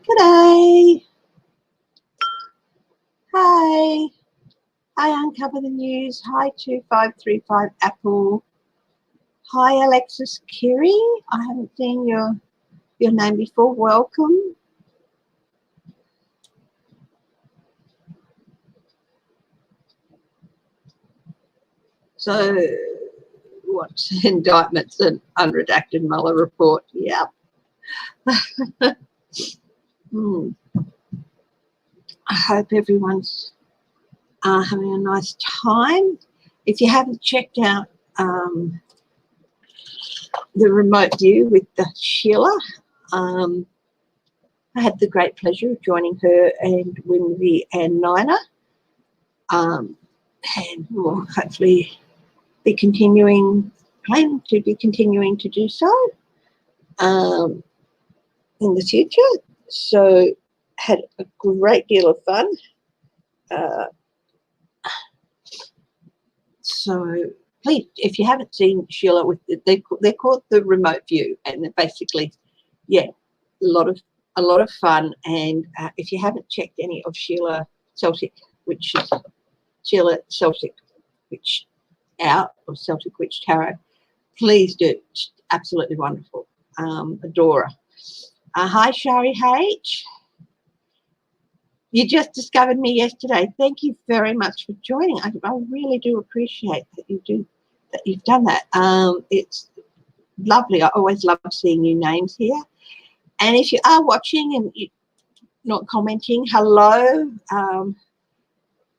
G'day. Hi. Hi, Uncover the News. Hi, 2535 Apple. Hi, Alexis Kiri. I haven't seen your name before. Welcome. So, what's indictments and unredacted Mueller report? Yeah. I hope everyone's having a nice time. If you haven't checked out the remote view with the Sheila, I had the great pleasure of joining her and Lindsey and Nina, and we'll hopefully be plan to be continuing to do so in the future. So had a great deal of fun. So please, if you haven't seen Sheila, they're called the remote view, and they're basically, yeah, a lot of fun. And if you haven't checked any of Sheila Celtic, which is Sheila Celtic Witch out or Celtic Witch Tarot, please do. It's absolutely wonderful. Adore her. Hi, Shari H. You just discovered me yesterday. Thank you very much for joining. I really do appreciate that you've done that. It's lovely. I always love seeing new names here. And if you are watching and you're not commenting, hello.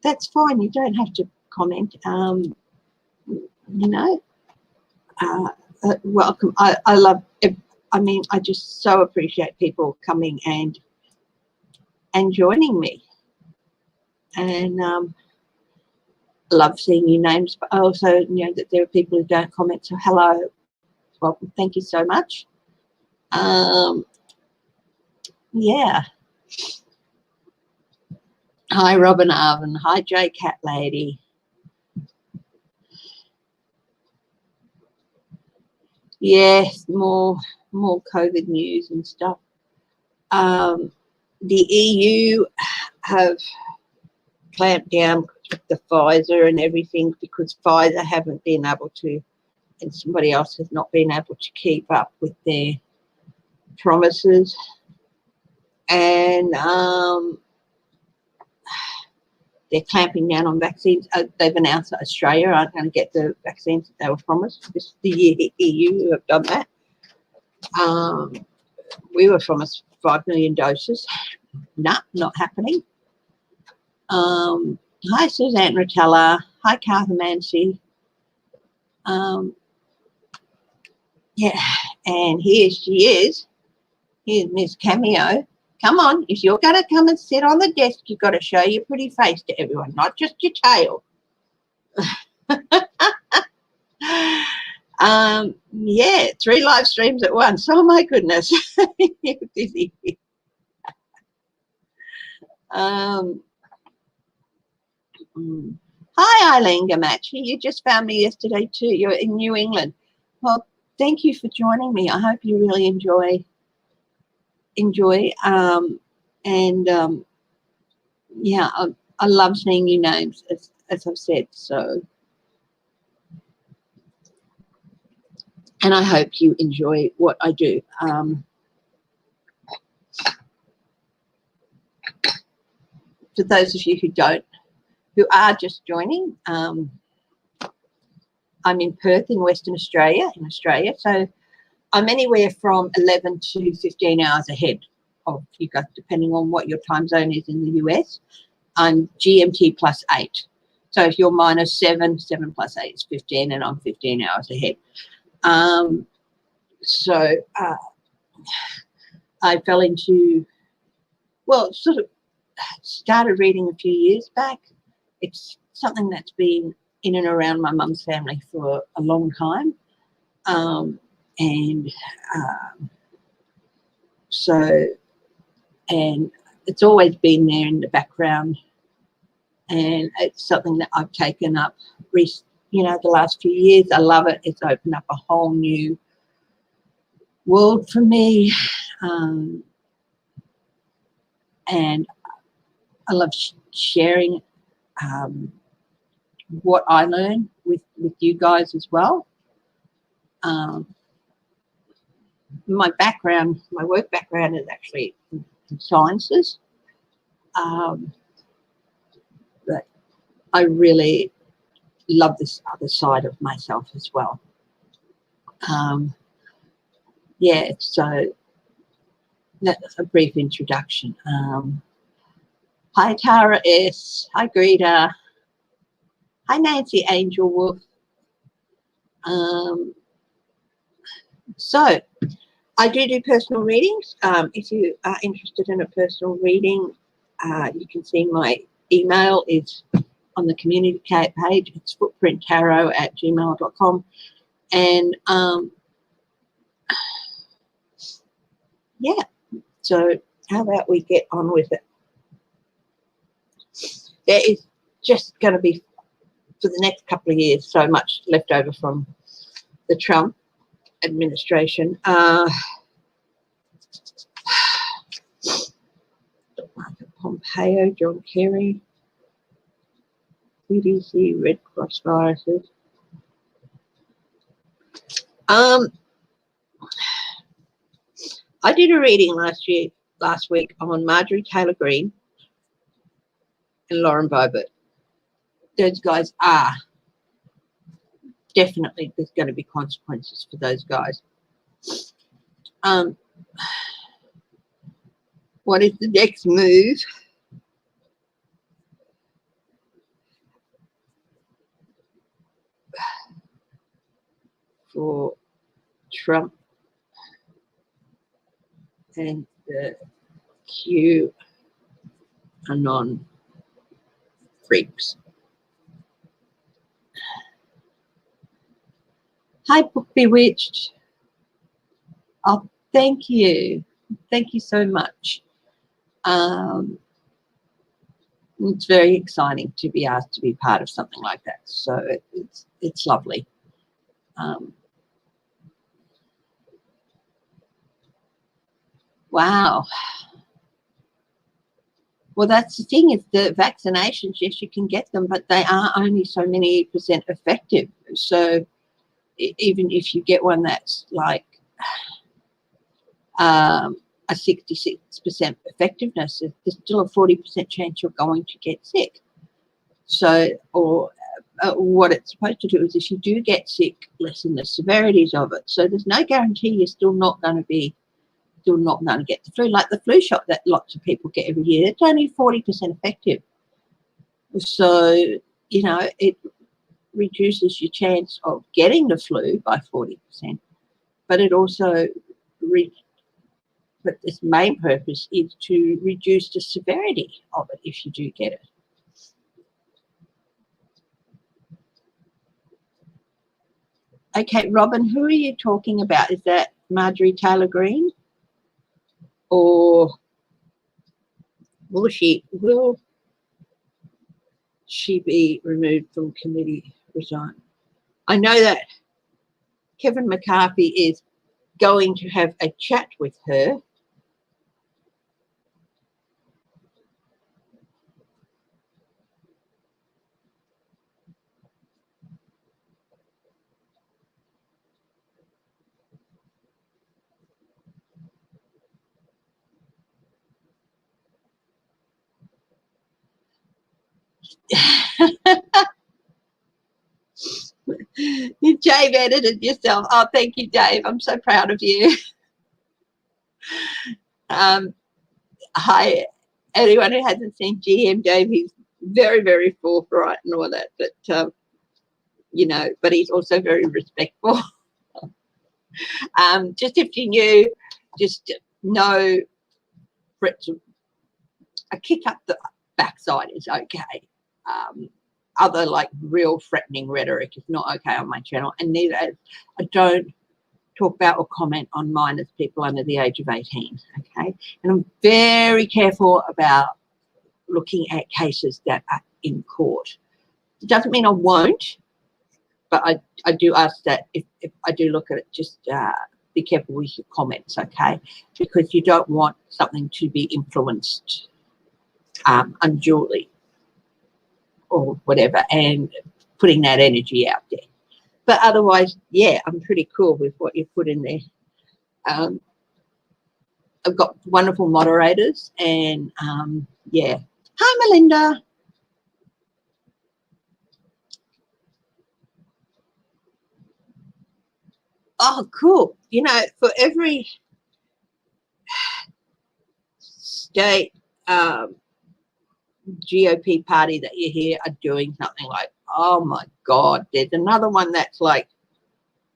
That's fine. You don't have to comment. Welcome. I love it. I mean, I just so appreciate people coming and joining me, and love seeing new names. But I also know that there are people who don't comment. So hello, welcome. Thank you so much. Yeah. Hi, Robin Arvin. Hi, J Cat Lady. Yes, more COVID news and stuff. The EU have clamped down with the Pfizer and everything because Pfizer haven't been able to, and somebody else has not been able to keep up with their promises. And they're clamping down on vaccines. They've announced that Australia aren't going to get the vaccines that they were promised. This the EU who have done that. We were promised 5 million doses. Nah, not happening. Hi, Suzanne Rotella. Hi, Cartha Mancy. Yeah, and here she is. Here's Miss Cameo. Come on, if you're going to come and sit on the desk, you've got to show your pretty face to everyone, not just your tail. Yeah, 3 live streams at once. Oh, my goodness. Dizzy. Hi, Eileen Gamachi. You just found me yesterday too. You're in New England. Well, thank you for joining me. I hope you really enjoy. Yeah, I love seeing new names, as I've said. So, and I hope you enjoy what I do. For those of you who are just joining, I'm in Perth in Western Australia, so I'm anywhere from 11 to 15 hours ahead of you guys, depending on what your time zone is in the US. I'm GMT plus 8. So if you're minus 7, 7 plus 8 is 15, and I'm 15 hours ahead. So I fell into, well, sort of started reading a few years back. It's something that's been in and around my mum's family for a long time. And it's always been there in the background, and it's something that I've taken up, the last few years. I love it. It's opened up a whole new world for me. and I love sharing what I learn with you guys as well. My background, my work background is actually in sciences, but I really love this other side of myself as well. Yeah, so that's a brief introduction. Hi Tara S, hi Greta, hi Nancy Angel Wolf. So I do personal readings. If you are interested in a personal reading, you can see my email is on the community page. It's footprinttarot@gmail.com. And yeah, so how about we get on with it? There is just going to be, for the next couple of years, so much left over from the Trump administration. Pompeo, John Kerry, CDC, Red Cross viruses. I did a reading last week on Marjorie Taylor Greene and Lauren Boebert. Those guys are definitely, there's going to be consequences for those guys. What is the next move? For Trump and the QAnon freaks. Hi, Book Bewitched. Oh, thank you. Thank you so much. It's very exciting to be asked to be part of something like that. So it's lovely. Wow. Well, that's the thing, is the vaccinations, yes, you can get them, but they are only so many % effective. So even if you get one that's like a 66% effectiveness, there's still a 40% chance you're going to get sick. So, or what it's supposed to do is, if you do get sick, lessen the severities of it. So there's no guarantee you're still not going to get the flu. Like the flu shot that lots of people get every year, it's only 40% effective. So, you know, it reduces your chance of getting the flu by 40%, but it also, but its main purpose is to reduce the severity of it if you do get it. Okay, Robin, who are you talking about? Is that Marjorie Taylor Greene? Or will she be removed from committee, resign? I know that Kevin McCarthy is going to have a chat with her. Dave edited yourself. Oh, thank you, Dave. I'm so proud of you. Hi, anyone who hasn't seen GM Dave, he's very, very forthright and all that, but you know, but he's also very respectful. Just if you knew, just know a kick up the backside is okay. Other like real threatening rhetoric is not okay on my channel, and neither I don't talk about or comment on minors, people under the age of 18. Okay, and I'm very careful about looking at cases that are in court. It doesn't mean I won't, but I do ask that if I do look at it, just be careful with your comments, okay? Because you don't want something to be influenced unduly or whatever, and putting that energy out there. But otherwise, yeah, I'm pretty cool with what you put in there. I've got wonderful moderators, and yeah. Hi, Melinda. Oh, cool. You know, for every state GOP party that you hear are doing something like, oh my God, there's another one that's like,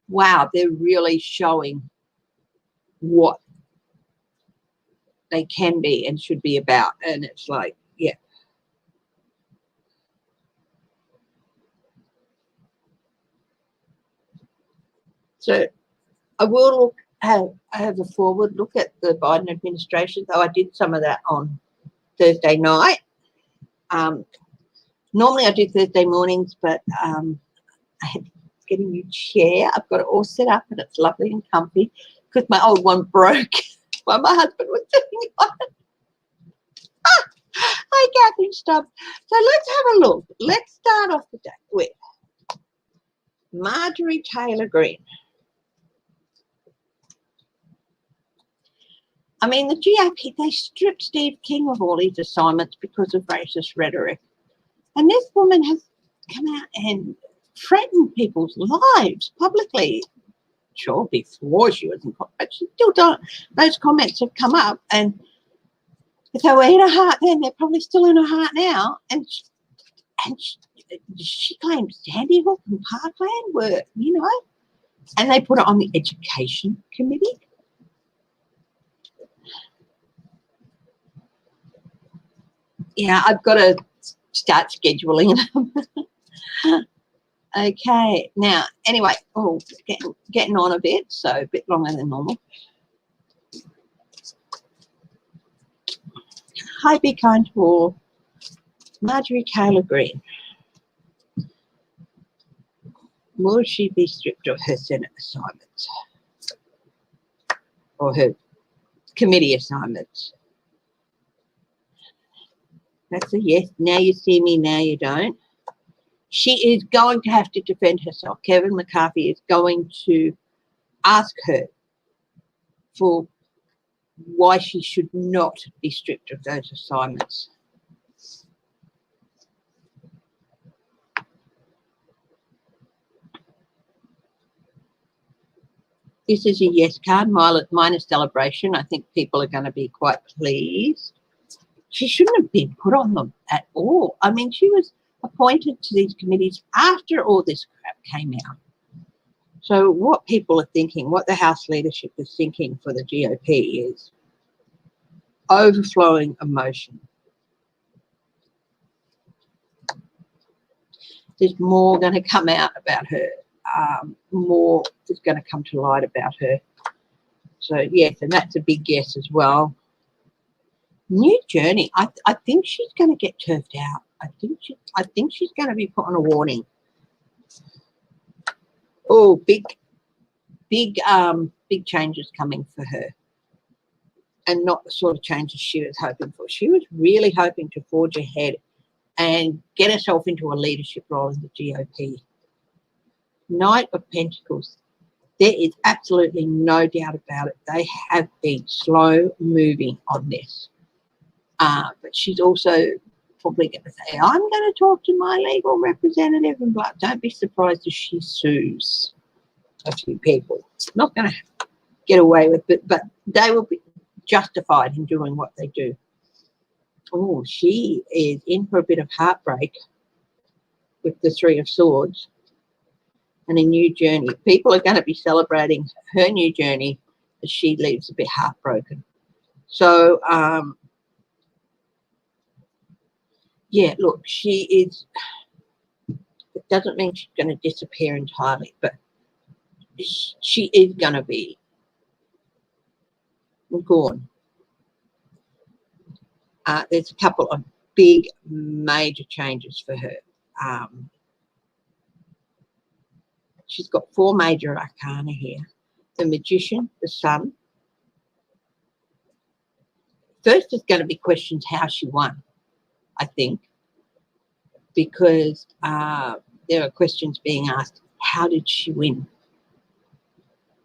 wow, they're really showing what they can be and should be about. And it's like, yeah. So I will have a forward look at the Biden administration, though I did some of that on Thursday night. Normally I do Thursday mornings, but I had to get a new chair. I've got it all set up and it's lovely and comfy because my old one broke while my husband was sitting on it. Hi, Catherine Stubbs. So let's have a look. Let's start off the day with Marjorie Taylor Greene. I mean, the GOP, they stripped Steve King of all his assignments because of racist rhetoric. And this woman has come out and threatened people's lives publicly. Sure, before she was in court, but she still don't. Those comments have come up, and if they were in her heart then, they're probably still in her heart now. And she claims Sandy Hook and Parkland were, you know, and they put it on the Education Committee. Yeah, I've got to start scheduling them. Okay, now, anyway, oh, getting on a bit, so a bit longer than normal. Hi, Be Kind to All. Marjorie Taylor Greene. Will she be stripped of her Senate assignments or her committee assignments? That's a yes. Now you see me, now you don't. She is going to have to defend herself. Kevin McCarthy is going to ask her for why she should not be stripped of those assignments. This is a yes card, minor celebration. I think people are going to be quite pleased. She shouldn't have been put on them at all. I mean, she was appointed to these committees after all this crap came out. So what people are thinking, what the House leadership is thinking for the GOP is overflowing emotion. There's more going to come out about her. More is going to come to light about her. So, yes, and that's a big yes as well. New journey. I think she's going to get turfed out. I think she's going to be put on a warning. Oh, big changes coming for her, and not the sort of changes she was hoping for. She was really hoping to forge ahead and get herself into a leadership role in the GOP. Knight of Pentacles. There is absolutely no doubt about it. They have been slow moving on this. But she's also probably going to say, I'm going to talk to my legal representative, and blah. Don't be surprised if she sues a few people. Not going to get away with it, but they will be justified in doing what they do. Oh, she is in for a bit of heartbreak with the Three of Swords and a new journey. People are going to be celebrating her new journey as she leaves a bit heartbroken. So, yeah, look, she is, it doesn't mean she's going to disappear entirely, but she is going to be gone. There's a couple of big, major changes for her. She's got 4 major arcana here. The Magician, the Sun. First is going to be questions how she won. I think, because there are questions being asked, how did she win?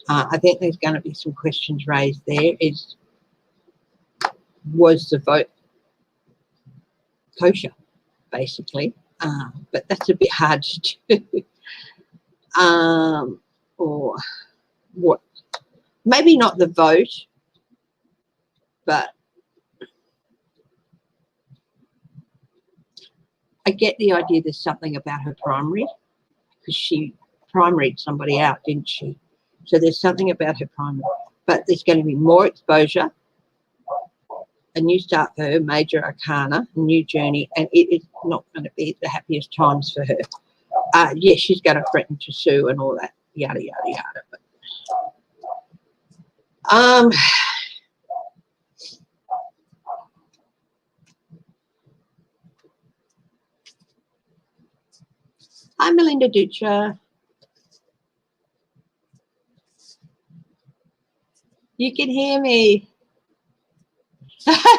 I think there's going to be some questions raised there. Was the vote kosher, basically? But that's a bit hard to do. Or what? Maybe not the vote, but I get the idea there's something about her primary, because she primaried somebody out, didn't she? So there's something about her primary. But there's going to be more exposure, a new start for her, major arcana, a new journey, and it is not going to be the happiest times for her. Yes, she's going to threaten to sue and all that, yada, yada, yada. But, hi, Melinda Ducha. You can hear me.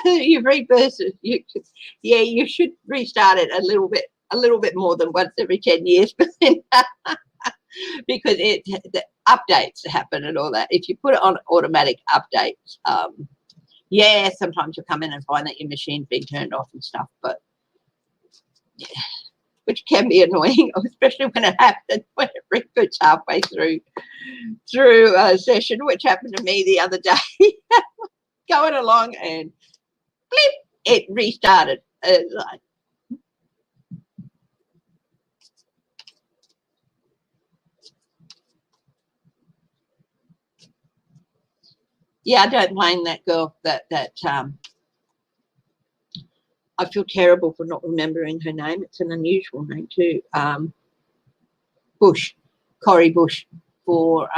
You've rebursted. Yeah, you should restart it a little bit more than once every 10 years, but then, because the updates happen and all that. If you put it on automatic updates, yeah, sometimes you'll come in and find that your machine's been turned off and stuff, but yeah, which can be annoying, especially when it happens, when it reboots halfway through a session, which happened to me the other day. Going along and blip, it restarted. Yeah, I don't blame that girl. I feel terrible for not remembering her name. It's an unusual name too. Bush, Corey Bush, for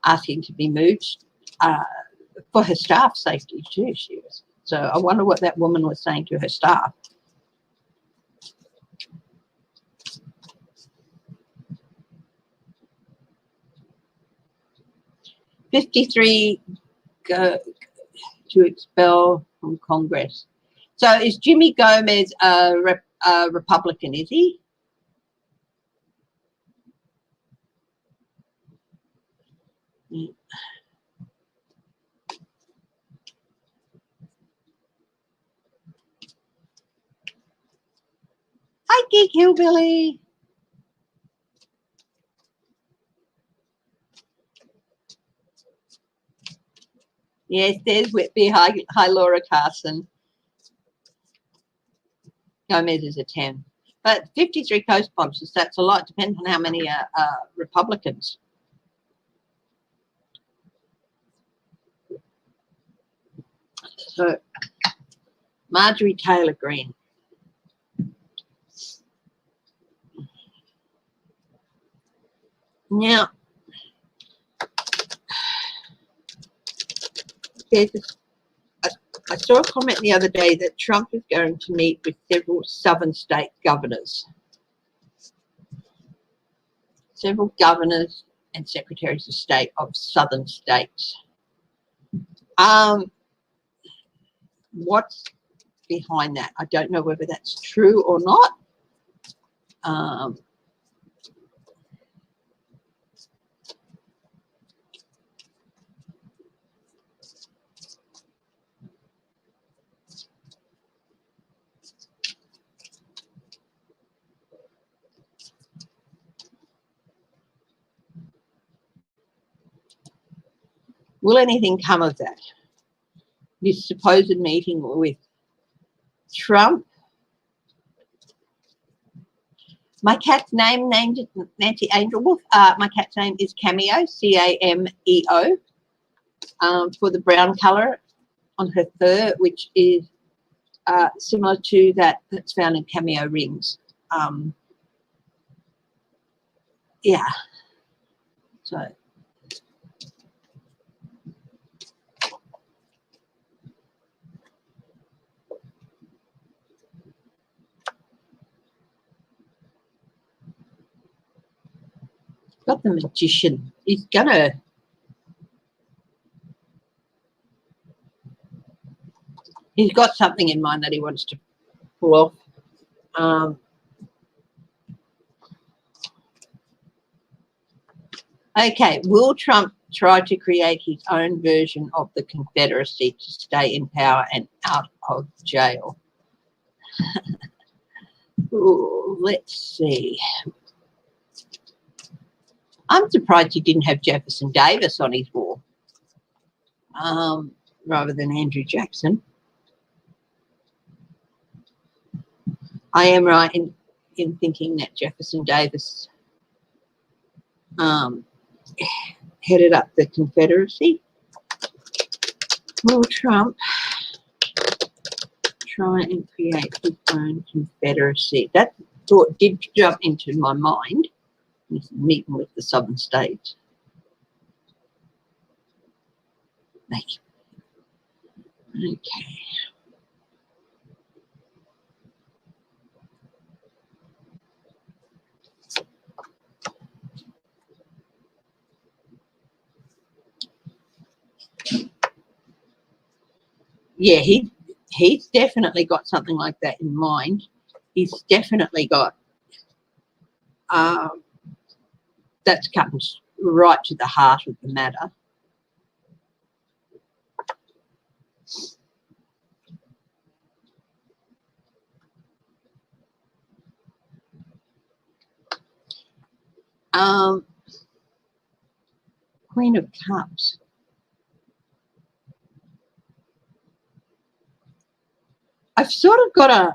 asking to be moved for her staff safety too. She was. So I wonder what that woman was saying to her staff. $53 go to expel from Congress. So is Jimmy Gomez a Republican, is he? Hi, Geek Hillbilly. Yes, there's Whitby. Hi, Laura Carson. Gomez is a 10. But 53 co-sponsors, that's a lot. Depends on how many Republicans. So, Marjorie Taylor Greene. Now, I saw a comment the other day that Trump is going to meet with several southern state governors. Several governors and secretaries of state of southern states. What's behind that? I don't know whether that's true or not. Will anything come of that? This supposed meeting with Trump. My cat's named Nancy Angel Wolf. My cat's name is Cameo, C-A-M-E-O, for the brown colour on her fur, which is similar to that's found in Cameo rings. Yeah. So. Got the magician. He's He's got something in mind that he wants to pull off. Okay, will Trump try to create his own version of the Confederacy to stay in power and out of jail? Ooh, let's see. I'm surprised he didn't have Jefferson Davis on his wall rather than Andrew Jackson. I am right in thinking that Jefferson Davis headed up the Confederacy. Will Trump try and create his own Confederacy? That thought did jump into my mind. He's meeting with the southern states. Okay. Yeah, he's definitely got something like that in mind. He's definitely got that's cutting right to the heart of the matter. Queen of Cups. I've sort of got a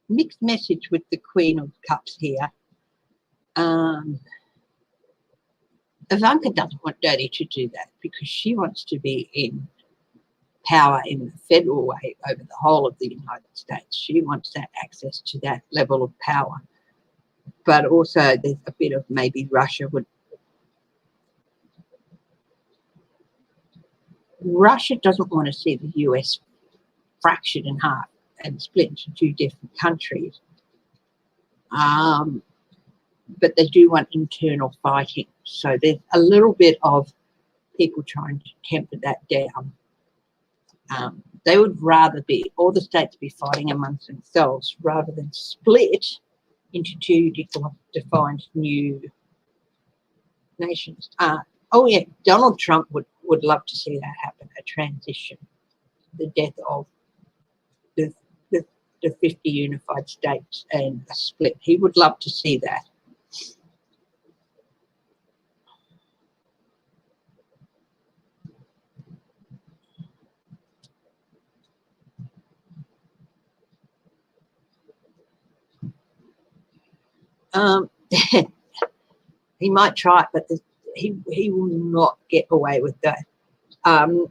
mixed message with the Queen of Cups here. Ivanka doesn't want Daddy to do that because she wants to be in power in the federal way over the whole of the United States. She wants that access to that level of power. But also there's a bit of maybe Russia doesn't want to see the US fractured in half and split into two different countries. But they do want internal fighting. So there's a little bit of people trying to temper that down. They would rather be all the states be fighting amongst themselves rather than split into two defined new nations. Oh yeah, Donald Trump would love to see that happen, a transition, the death of the 50 unified states and a split. He would love to see that. He might try it, but he will not get away with that.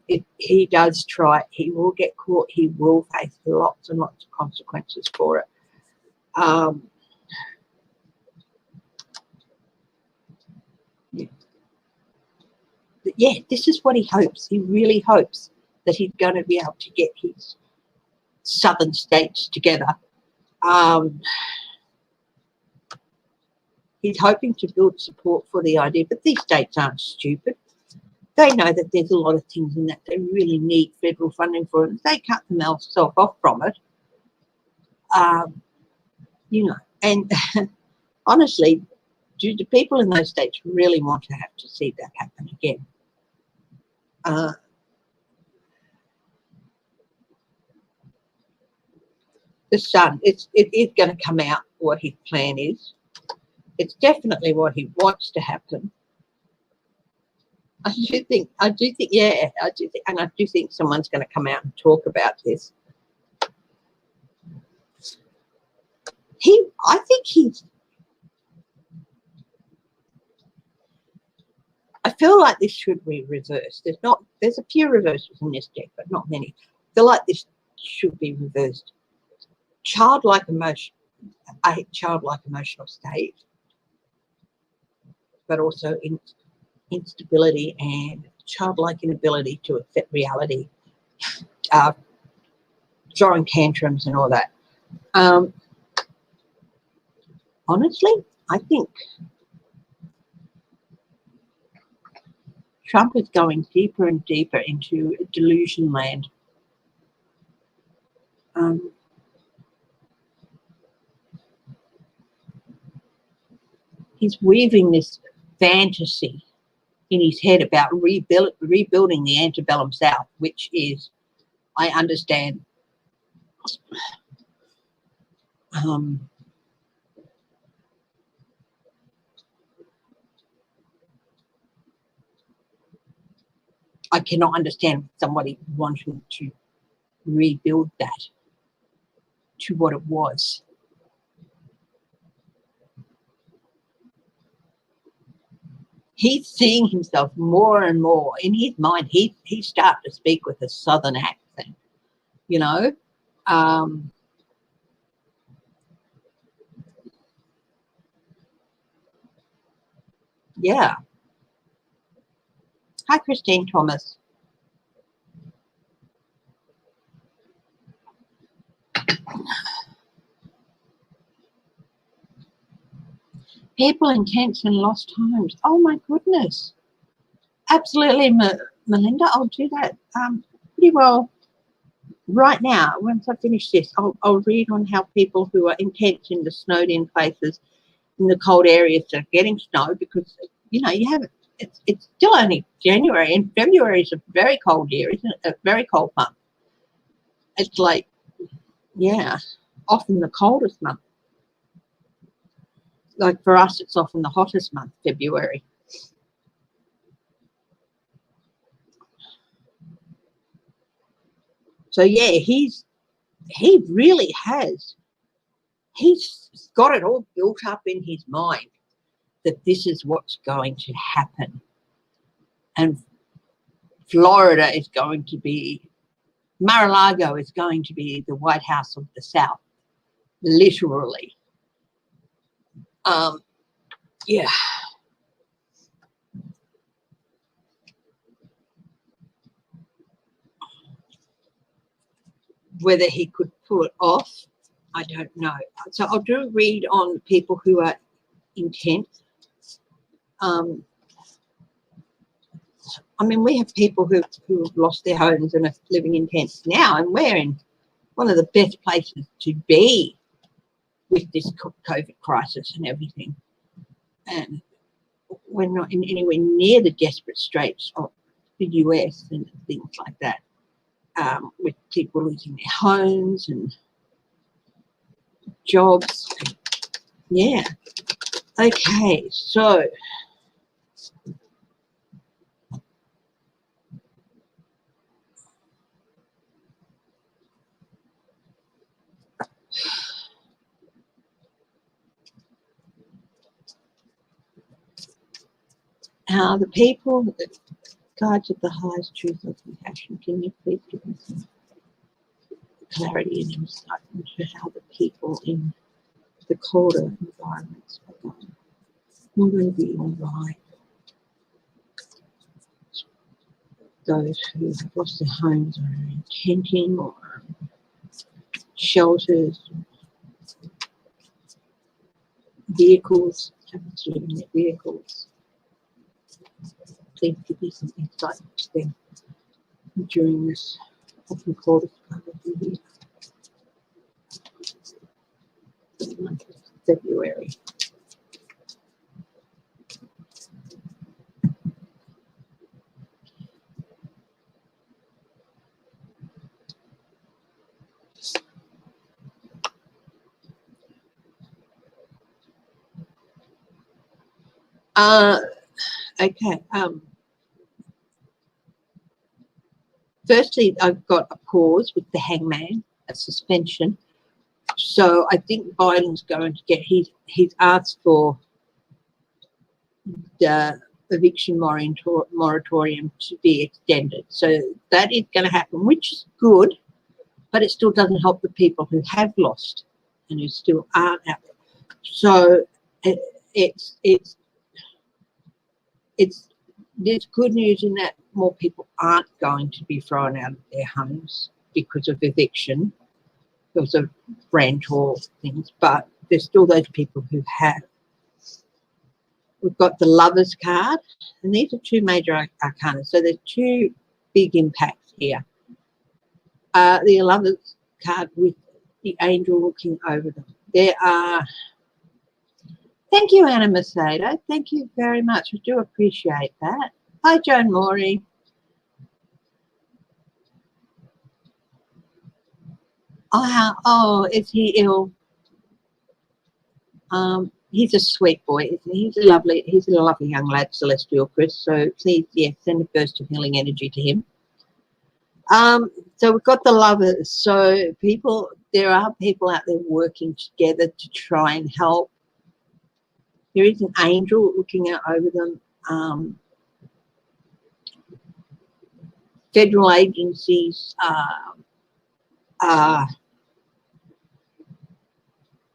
If he does try it, he will get caught. He will face lots and lots of consequences for it. Yeah, this is what he hopes. He really hopes that he's going to be able to get his southern states together. He's hoping to build support for the idea, but these states aren't stupid. They know that there's a lot of things in that they really need federal funding for, and if they cut themselves off from it, you know, and honestly, do the people in those states really want to have to see that happen again? The Sun, it is going to come out what his plan is. It's definitely what he wants to happen. I do think, yeah, and I do think someone's going to come out and talk about this. I feel like this should be reversed. There's a few reversals in this deck, but not many. I feel like this should be reversed. Childlike emotional state, but also instability and childlike inability to accept reality, throwing tantrums and all that. Honestly, I think Trump is going deeper and deeper into delusion land. He's weaving this fantasy in his head about rebuilding the antebellum South, which is, I understand, I cannot understand somebody wanting to rebuild that to what it was. He's seeing himself more and more in his mind. He started to speak with a southern accent, you know. Yeah. Hi, Christine Thomas. People in tents and lost homes. Oh my goodness. Absolutely, Melinda, I'll do that pretty well right now. Once I finish this, I'll read on how people who are in tents in the snowed in places in the cold areas are getting snow, because, you know, you haven't, it's still only January, and February is a very cold year, isn't it? A very cold month. It's like, yeah, often the coldest month. Like for us, it's often the hottest month, February. So yeah, he really has. He's got it all built up in his mind that this is what's going to happen. And Florida is going to be, Mar-a-Lago is going to be the White House of the South, literally. Yeah. Whether he could pull it off, I don't know. So I'll do a read on people who are intent. I mean, we have people who have lost their homes and are living in tents now, and we're in one of the best places to be with this COVID crisis and everything. And we're not in anywhere near the desperate straits of the US and things like that, with people losing their homes and jobs. Yeah. Okay, so the people that guide to the highest truth of compassion, can you please give me some clarity and insight into how the people in the colder environments are going? I'm going to be all right. Those who have lost their homes or are in tenting or shelters, vehicles, happen to live in their vehicles. Please give me some insight into them during this often coldest part of the year, the month of February. Okay. Firstly, I've got a pause with the hangman, a suspension. So I think Biden's going to get, he's asked for the eviction moratorium to be extended. So that is going to happen, which is good, but it still doesn't help the people who have lost and who still aren't out there. So there's good news in that more people aren't going to be thrown out of their homes because of eviction, because of rent or things, but there's still those people who have. We've got the Lovers card, and these are two major arcana. So there's two big impacts here. The Lovers card with the angel looking over them. There are, thank you, Anna Macedo. Thank you very much. I do appreciate that. Hi, Joan Morey. Oh, is he ill? He's a sweet boy. He's a lovely young lad, Celestial Chris. So please, yes, send a burst of healing energy to him. So we've got the Lovers. So there are people out there working together to try and help. There is an angel looking out over them. Federal agencies are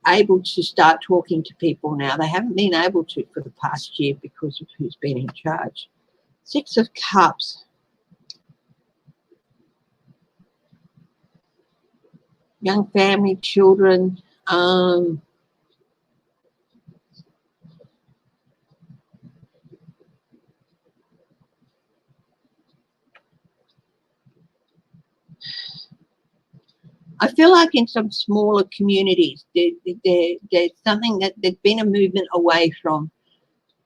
able to start talking to people now. They haven't been able to for the past year because of who's been in charge. Six of Cups. Young family, children. I feel like in some smaller communities, there's something that there's been a movement away from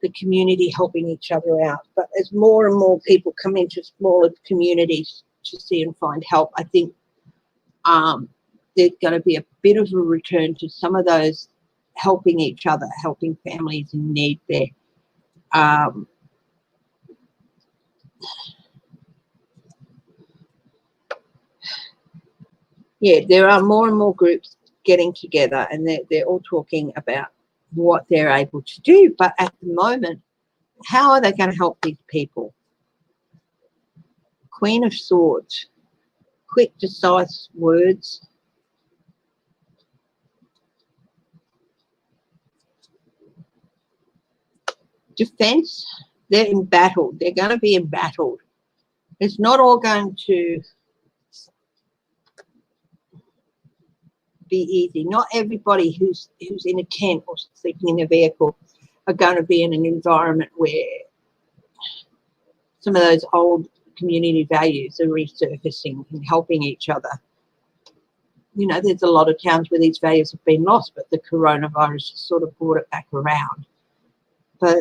the community helping each other out. But as more and more people come into smaller communities to see and find help, I think there's going to be a bit of a return to some of those helping each other, helping families in need there. Yeah, there are more and more groups getting together, and they're all talking about what they're able to do. But at the moment, how are they going to help these people? Queen of Swords, quick, decisive words. Defense, they're embattled. They're going to be embattled. It's not all going to be easy. Not everybody who's in a tent or sleeping in a vehicle are going to be in an environment where some of those old community values are resurfacing and helping each other. You know, there's a lot of towns where these values have been lost, but the coronavirus has sort of brought it back around. But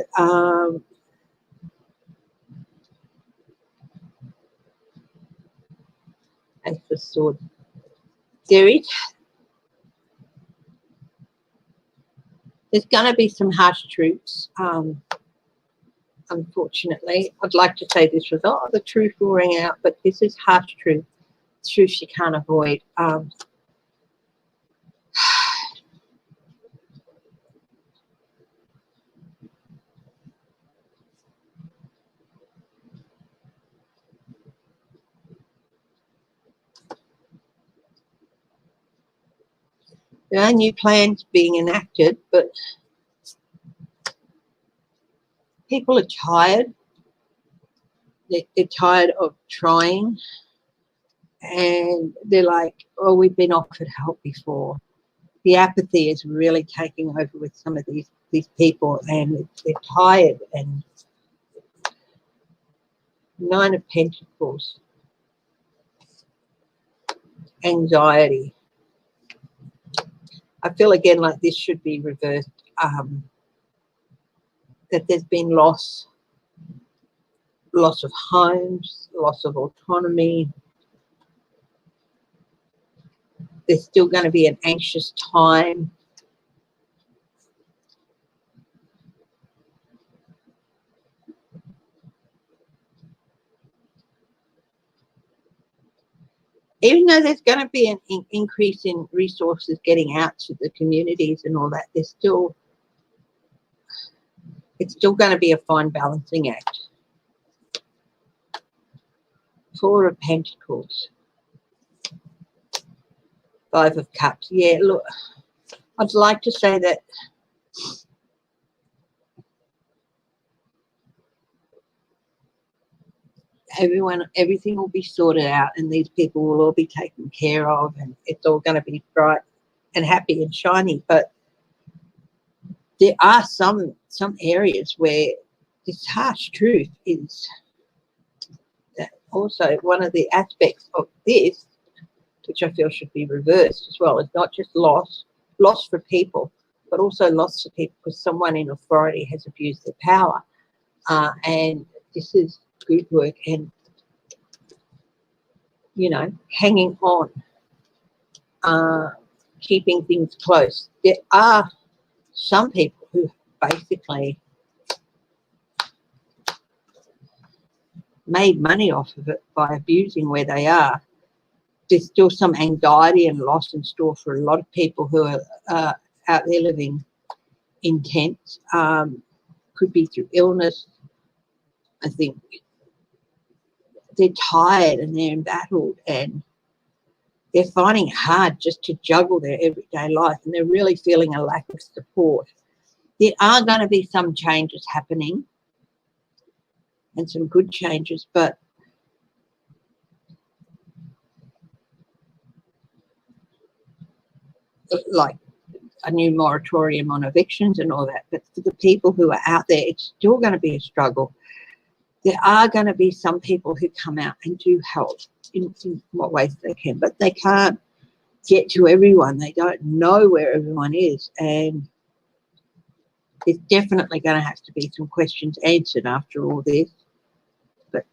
as the sword, there's going to be some harsh truths. Unfortunately, I'd like to say this was the truth will ring out, but this is harsh truth. Truth you can't avoid. There are new plans being enacted, but people are tired. They're tired of trying, and they're like, oh, we've been offered help before. The apathy is really taking over with some of these people, and they're tired. And Nine of Pentacles, anxiety. I feel again like this should be reversed, that there's been loss of homes, loss of autonomy. There's still going to be an anxious time. Even though there's going to be an increase in resources getting out to the communities and all that, it's still going to be a fine balancing act. Four of Pentacles. Five of Cups. Yeah, look, I'd like to say that everything will be sorted out, and these people will all be taken care of, and it's all going to be bright and happy and shiny. But there are some some areas where this harsh truth is that also one of the aspects of this, which I feel should be reversed as well, is not just loss for people, but also loss for people because someone in authority has abused their power. And this is good work and, you know, hanging on, keeping things close. There are some people who basically made money off of it by abusing where they are. There's still some anxiety and loss in store for a lot of people who are out there living in tents. Could be through illness. I think they're tired and they're embattled and they're finding it hard just to juggle their everyday life, and they're really feeling a lack of support. There are going to be some changes happening and some good changes, but like a new moratorium on evictions and all that. But for the people who are out there, it's still going to be a struggle. There are going to be some people who come out and do help in what ways they can, but they can't get to everyone. They don't know where everyone is, and there's definitely going to have to be some questions answered after all this. But,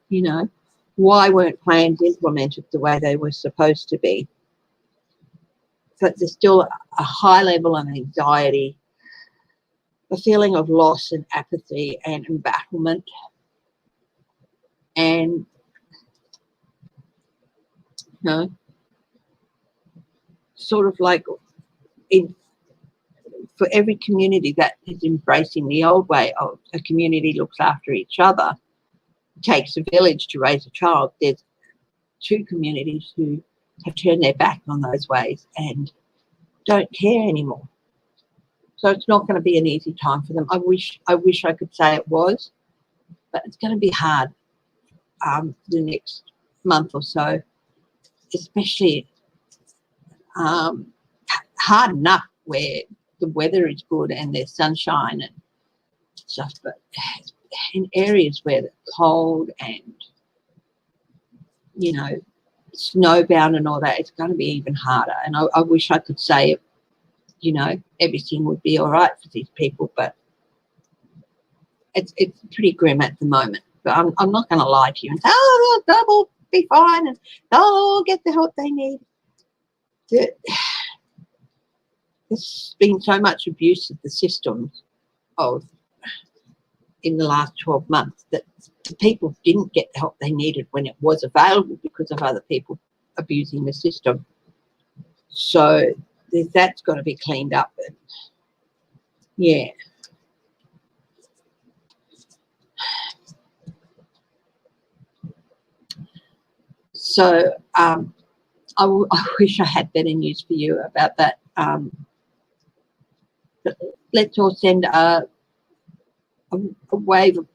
you know, why weren't plans implemented the way they were supposed to be? But there's still a high level of anxiety, a feeling of loss and apathy and embattlement, and, you know, sort of like for every community that is embracing the old way of a community looks after each other, it takes a village to raise a child. There's two communities who have turned their back on those ways and don't care anymore. So it's not going to be an easy time for them. I wish I could say it was, but it's going to be hard the next month or so, especially hard enough where the weather is good and there's sunshine and stuff, but in areas where it's cold and, you know, snowbound and all that, it's going to be even harder. And I wish I could say, you know, everything would be all right for these people, but it's pretty grim at the moment. But I'm not going to lie to you and say, oh, they'll be fine and they'll get the help they need. There's been so much abuse of the systems in the last 12 months that the people didn't get the help they needed when it was available because of other people abusing the system. So that's got to be cleaned up. And yeah. So I wish I had better news for you about that. But let's all send a wave of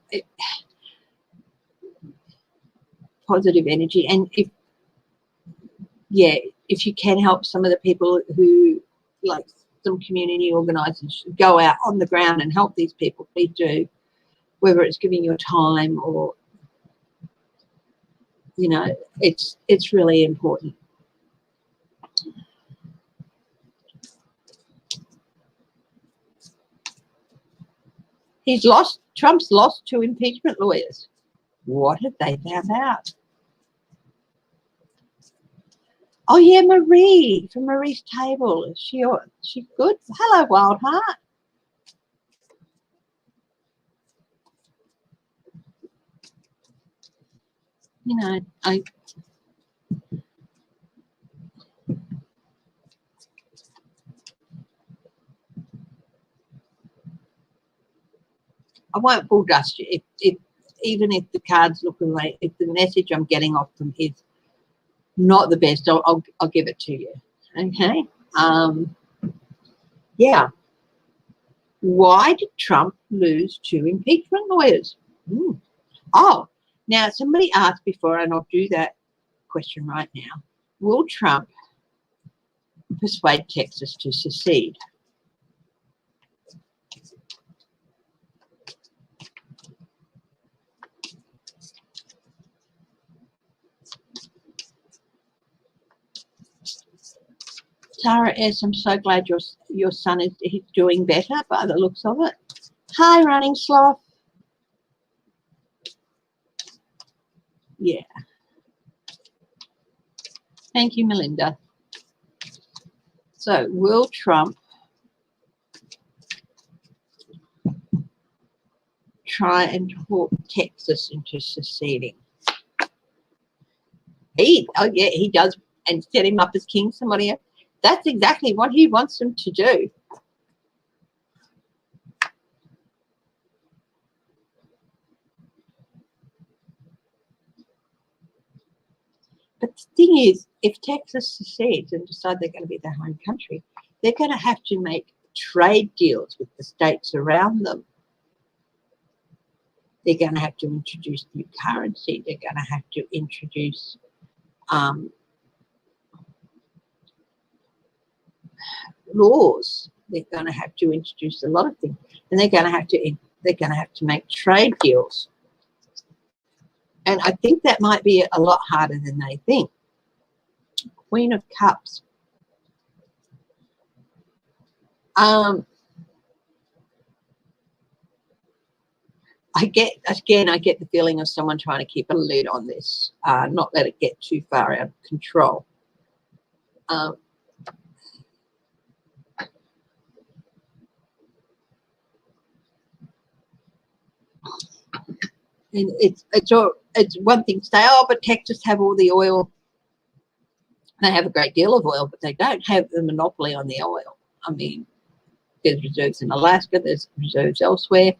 positive energy, and if you can help some of the people who, like some community organisers, go out on the ground and help these people, please do, whether it's giving your time or, you know, it's really important. Trump's lost 2 impeachment lawyers. What have they found out? Oh yeah, Marie from Marie's Table. Is she good? Hello, Wild Heart. You know, I won't bull dust you. Even if the cards look like, if the message I'm getting off them is not the best, I'll give it to you. Okay. Yeah. Why did Trump lose 2 impeachment lawyers? Oh, now somebody asked before, and I'll do that question right now. Will Trump persuade Texas to secede? Sarah S., I'm so glad your son he's doing better by the looks of it. Hi, Running Sloth. Yeah. Thank you, Melinda. So, will Trump try and talk Texas into seceding? Oh yeah, he does, and set him up as king, somebody else. That's exactly what he wants them to do. But the thing is, if Texas secedes and decide they're going to be their home country, they're going to have to make trade deals with the states around them. They're going to have to introduce new currency. They're going to have to introduce laws. They're going to have to introduce a lot of things, and they're going to have to make trade deals. And I think that might be a lot harder than they think. Queen of Cups. I get the feeling of someone trying to keep a lid on this, not let it get too far out of control. And it's one thing to say, oh, but Texas have all the oil. They have a great deal of oil, but they don't have the monopoly on the oil. I mean, there's reserves in Alaska, there's reserves elsewhere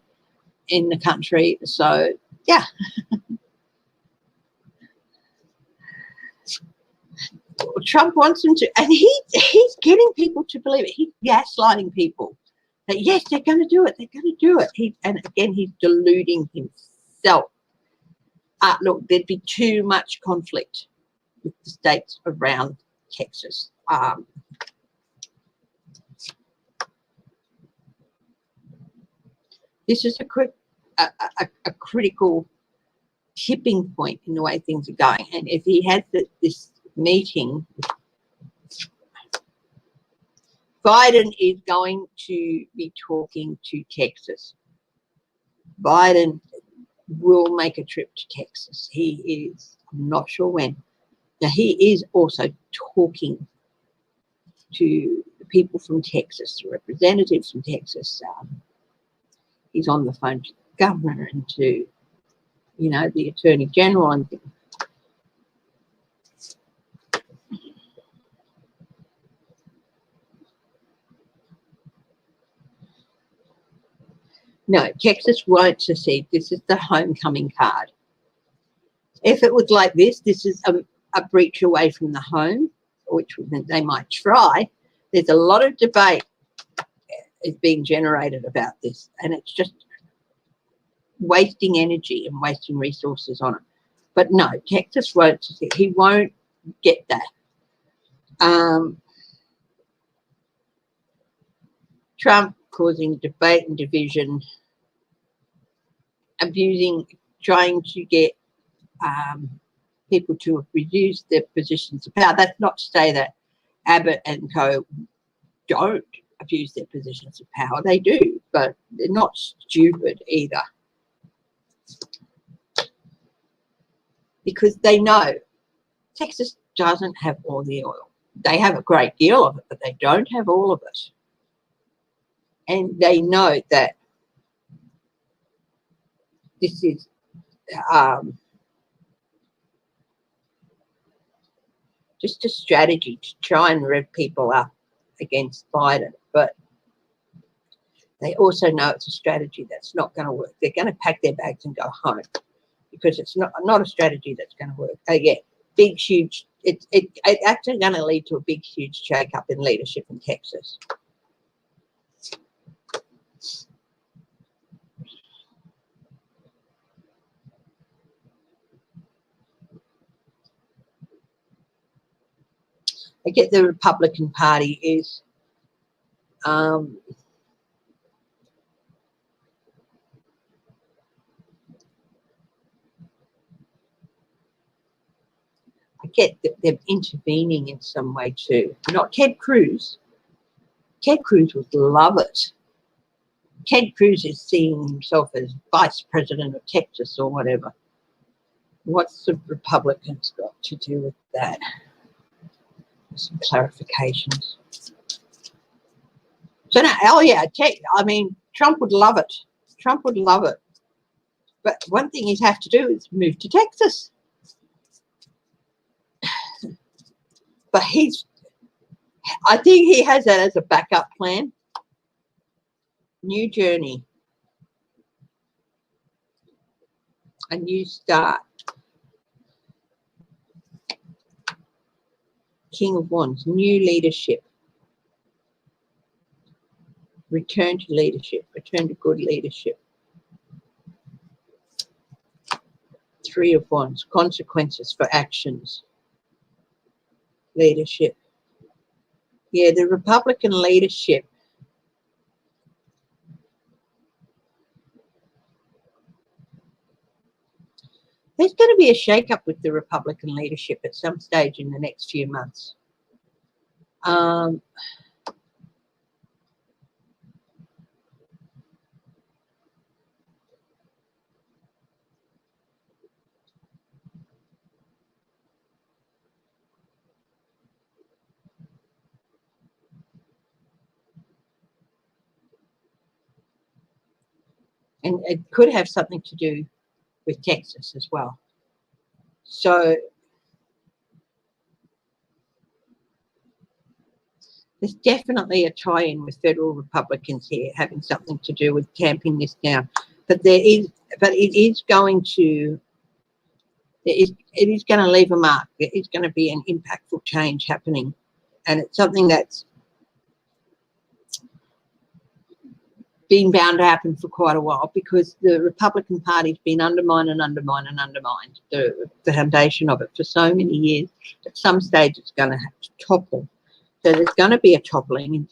in the country. So, yeah. Trump wants them to, and he's getting people to believe it. He's gaslighting people that, yes, they're going to do it. They're going to do it. And again, he's deluding himself. Look, there'd be too much conflict with the states around Texas. This is a critical tipping point in the way things are going. And if he had this meeting, Biden is going to be talking to Texas. Biden will make a trip to Texas. He is, I'm not sure when. Now, he is also talking to the people from Texas, the representatives from Texas. He's on the phone to the governor and to, the attorney general and things. No, Texas won't secede. This is the homecoming card. If it was like this is a breach away from the home, which they might try. There's a lot of debate is being generated about this, and it's just wasting energy and wasting resources on it. But no, Texas won't secede. He won't get that. Trump causing debate and division, trying to get people to reduce their positions of power. That's not to say that Abbott and co don't abuse their positions of power. They do, but they're not stupid either. Because they know Texas doesn't have all the oil. They have a great deal of it, but they don't have all of it. And they know that this is just a strategy to try and rev people up against Biden. But they also know it's a strategy that's not going to work. They're going to pack their bags and go home because it's not a strategy that's going to work. Yeah, big, huge. It's actually going to lead to a big, huge shake-up in leadership in Texas. I get the Republican Party is I get that they're intervening in some way too. Not Ted Cruz. Ted Cruz would love it. Ted Cruz is seeing himself as vice president of Texas or whatever. What's the Republicans got to do with that? Some clarifications. So now, oh yeah, I mean, Trump would love it. Trump would love it. But one thing he'd have to do is move to Texas. But I think he has that as a backup plan. New journey. A new start. King of Wands, new leadership. Return to leadership, return to good leadership. Three of Wands, consequences for actions. Leadership. Yeah, the Republican leadership. There's going to be a shakeup with the Republican leadership at some stage in the next few months. And it could have something to do with Texas as well. So there's definitely a tie-in with federal Republicans here having something to do with tamping this down. But it is going to leave a mark. There is going to be an impactful change happening. And it's something that's been bound to happen for quite a while because the Republican Party's been undermined and undermined and undermined, the foundation of it for so many years. At some stage it's going to have to topple. So there's going to be a toppling, and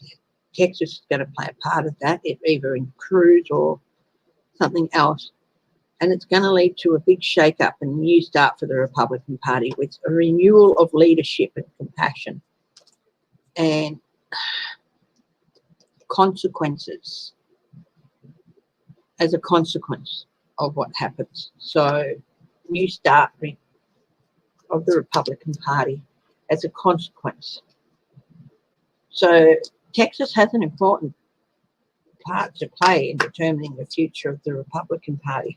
Texas is going to play a part of that, either in Cruz or something else. And it's going to lead to a big shake-up and new start for the Republican Party with a renewal of leadership and compassion and consequences as a consequence of what happens. So new start of the Republican Party as a consequence. So Texas has an important part to play in determining the future of the Republican Party.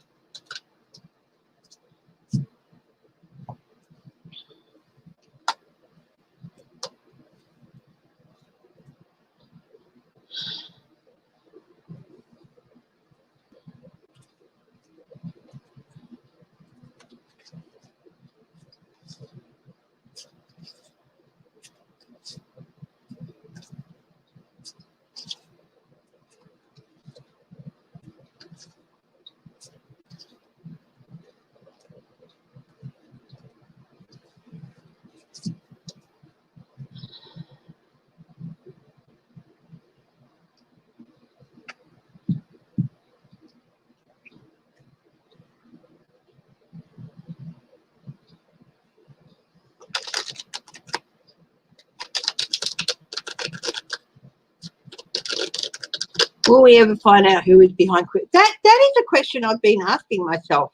Will we ever find out who is behind quit? That is a question I've been asking myself.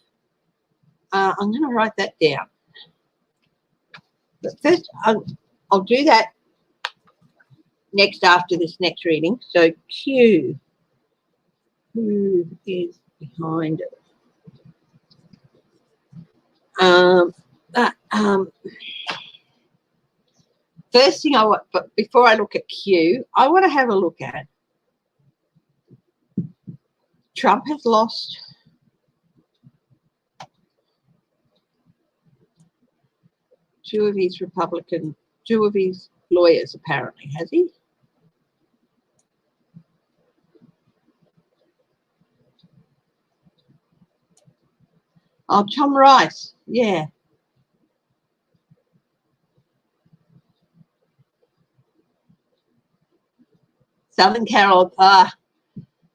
I'm going to write that down. But first, I'll do that next after this next reading. So Q, who is behind it? First thing but before I look at Q, I want to have a look at Trump has lost two of his lawyers, apparently, has he? Oh, Tom Rice, yeah. Southern Carol,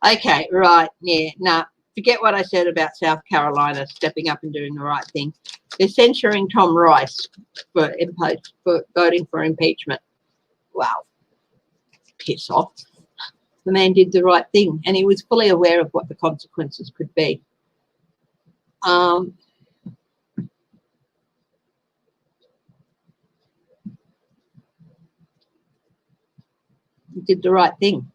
okay, right, yeah, no. forget what I said about South Carolina stepping up and doing the right thing. They're censuring Tom Rice for voting for impeachment. Wow, piss off. The man did the right thing, and he was fully aware of what the consequences could be. He did the right thing.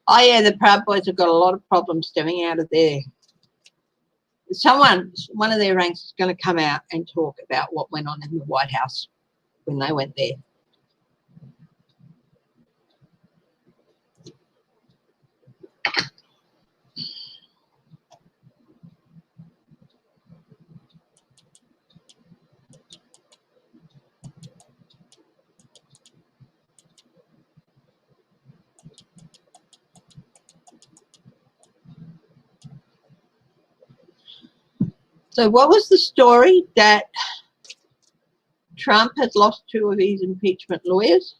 Oh yeah, the Proud Boys have got a lot of problems stemming out of there. One of their ranks is going to come out and talk about what went on in the White House when they went there. So what was the story that Trump has lost 2 of his impeachment lawyers?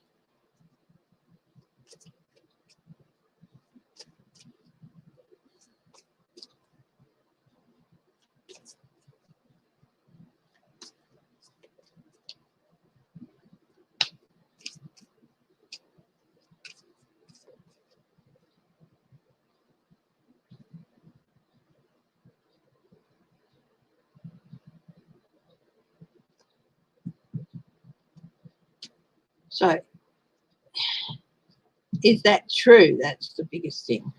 So is that true? That's the biggest thing.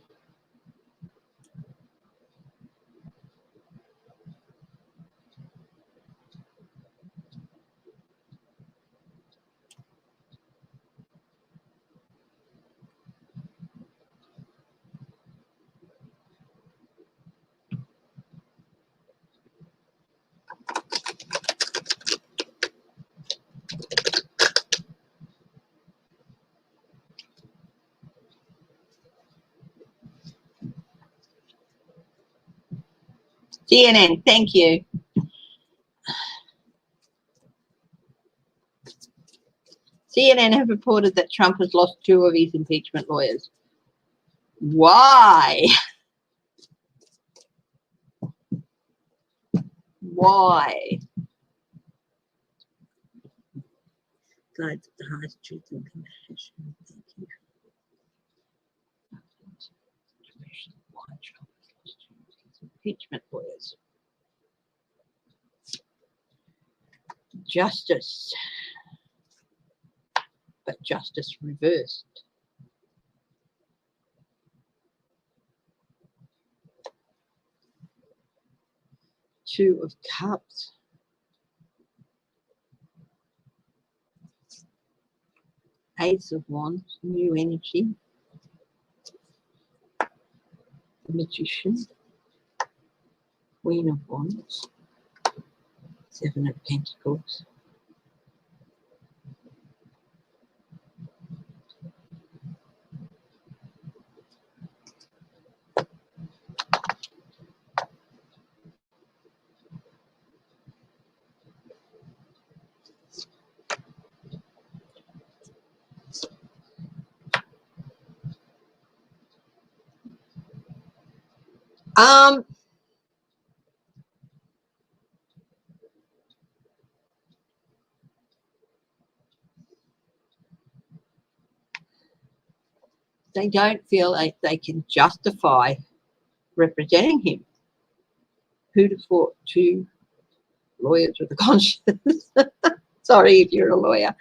CNN, thank you. CNN have reported that Trump has lost 2 of his impeachment lawyers. Why? Why? God, the highest truth and compassion. Thank you. Why Trump has lost 2 of his impeachment lawyers. Justice. But justice reversed. Two of Cups. Ace of Wands, new energy. The Magician. Queen of Wands. 7 of Pentacles. They don't feel like they can justify representing him. Who'd have thought 2 lawyers with a conscience? Sorry if you're a lawyer.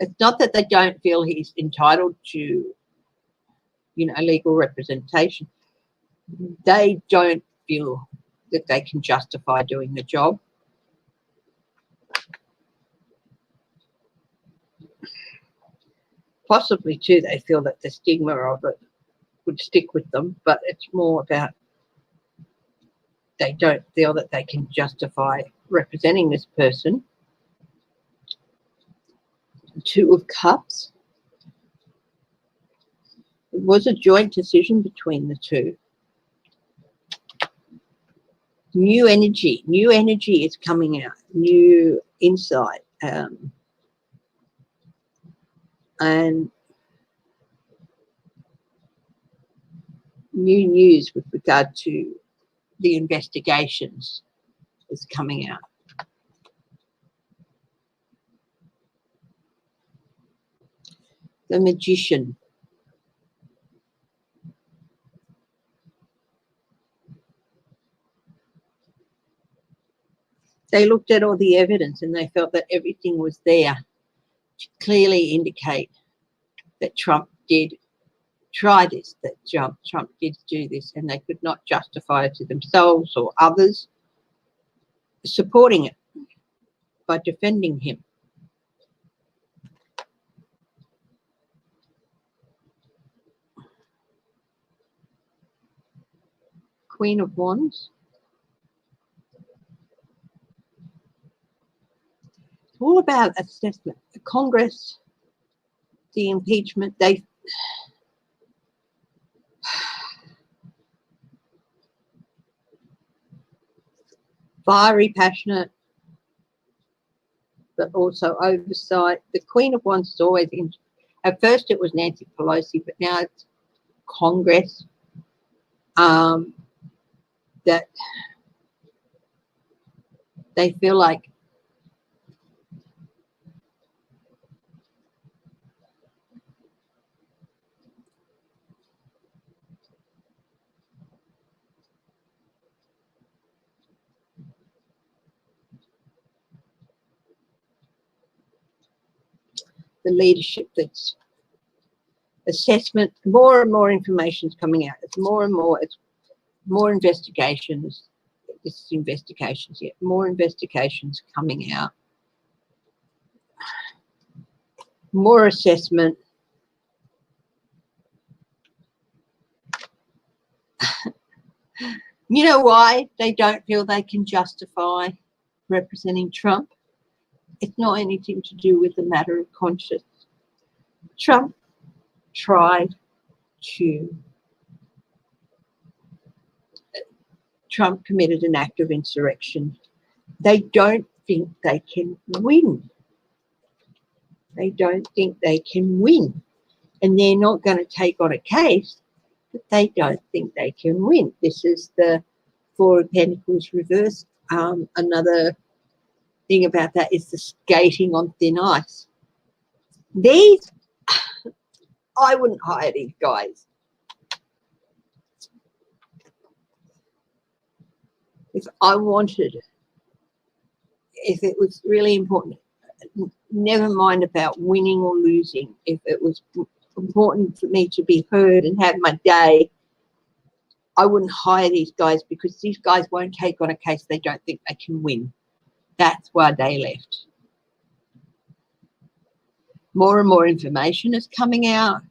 It's not that they don't feel he's entitled to, you know, legal representation. They don't feel that they can justify doing the job. Possibly, too, they feel that the stigma of it would stick with them, but it's more about they don't feel that they can justify representing this person. Two of Cups. It was a joint decision between the two. New energy is coming out, new insight, and new news with regard to the investigations is coming out. The Magician. They looked at all the evidence and they felt that everything was there to clearly indicate that Trump did try this, that Trump did do this, and they could not justify it to themselves or others supporting it by defending him. Queen of Wands. It's all about assessment. The Congress, the impeachment, they fiery, passionate, but also oversight. The Queen of Wands is always in. At first it was Nancy Pelosi, but now it's Congress. That they feel like the leadership, that's assessment, more and more information is coming out. It's more and more, it's more investigations. This is investigations yet. More investigations coming out. More assessment. You know why they don't feel they can justify representing Trump? It's not anything to do with the matter of conscience. Trump tried to, Trump committed an act of insurrection. They don't think they can win. They don't think they can win. And they're not going to take on a case that they don't think they can win. This is the Four of Pentacles reverse. Another thing about that is the skating on thin ice. These, I wouldn't hire these guys. If I wanted, if it was really important, never mind about winning or losing, if it was important for me to be heard and have my day, I wouldn't hire these guys, because these guys won't take on a case they don't think they can win. That's why they left. More and more information is coming out.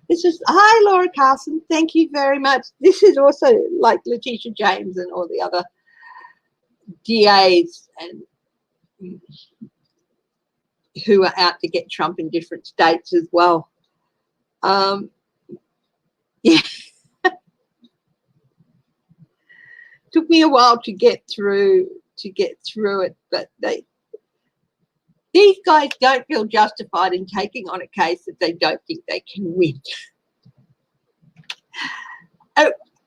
This is, hi Laura Carson, thank you very much. This is also like Letitia James and all the other DAs and who are out to get Trump in different states as well. Yeah. Took me a while to get through it, but these guys don't feel justified in taking on a case that they don't think they can win.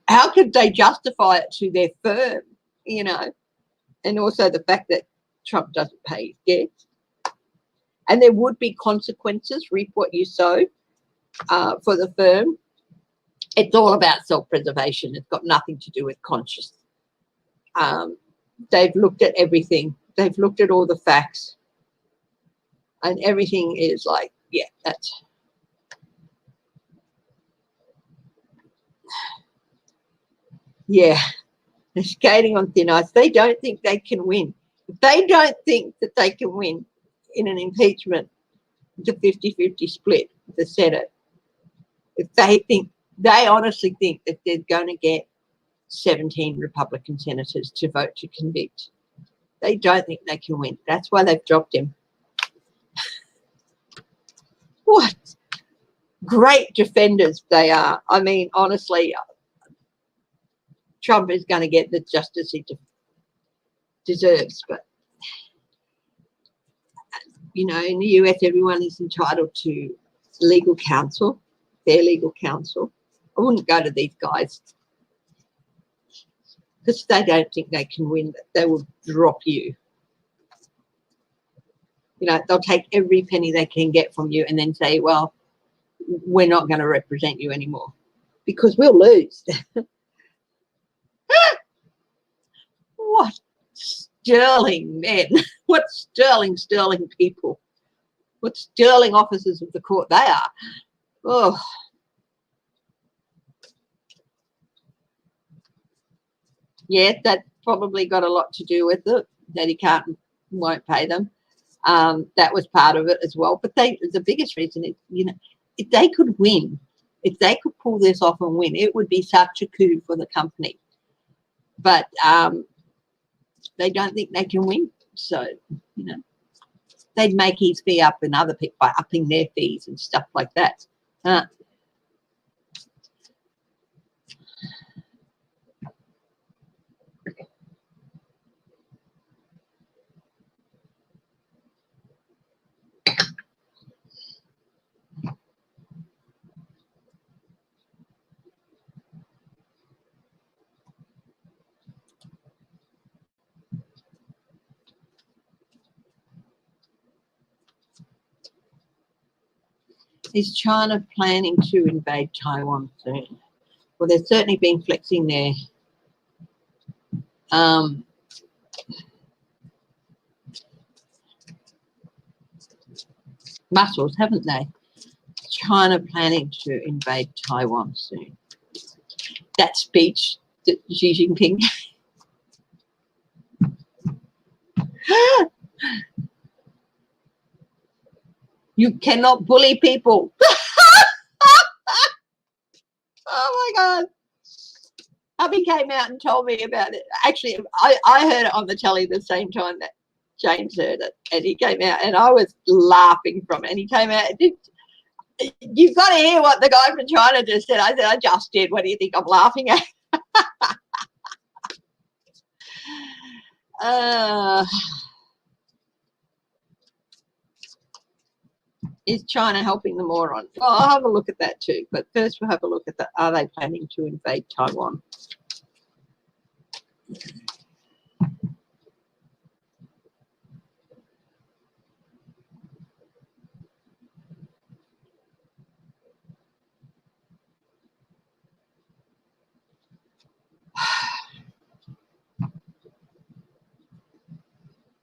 How could they justify it to their firm, you know? And also the fact that Trump doesn't pay his debts. And there would be consequences, reap what you sow, for the firm. It's all about self-preservation. It's got nothing to do with conscious. They've looked at everything. They've looked at all the facts. And everything is like, yeah, that's... Yeah, they're skating on thin ice. They don't think they can win. If they don't think that they can win in an impeachment, the 50-50 split, the Senate, if they think, they honestly think that they're going to get 17 Republican senators to vote to convict, they don't think they can win. That's why they've dropped him. What great defenders they are. I mean, honestly, Trump is going to get the justice he deserves, but you know, in the US, everyone is entitled to legal counsel, fair legal counsel. I wouldn't go to these guys because they don't think they can win. They will drop you. You know, they'll take every penny they can get from you and then say, well, we're not going to represent you anymore because we'll lose. What sterling men, what sterling people, what sterling officers of the court they are. Oh. Yeah, that probably got a lot to do with it, that he won't pay them. That was part of it as well. But the biggest reason is, you know, if they could win, if they could pull this off and win, it would be such a coup for the company. But they don't think they can win. So, you know, they'd make his fee up and other people by upping their fees and stuff like that. Is China planning to invade Taiwan soon? Well, they've certainly been flexing their muscles, haven't they? China planning to invade Taiwan soon. That speech that Xi Jinping. You cannot bully people. Oh my God. Hubby came out and told me about it. Actually, I heard it on the telly the same time that James heard it. And he came out and I was laughing from it. And he came out and you've got to hear what the guy from China just said. I said, I just did. What do you think I'm laughing at? Is China helping the moron? Well, I'll have a look at that too. But first we'll have a look at the, are they planning to invade Taiwan?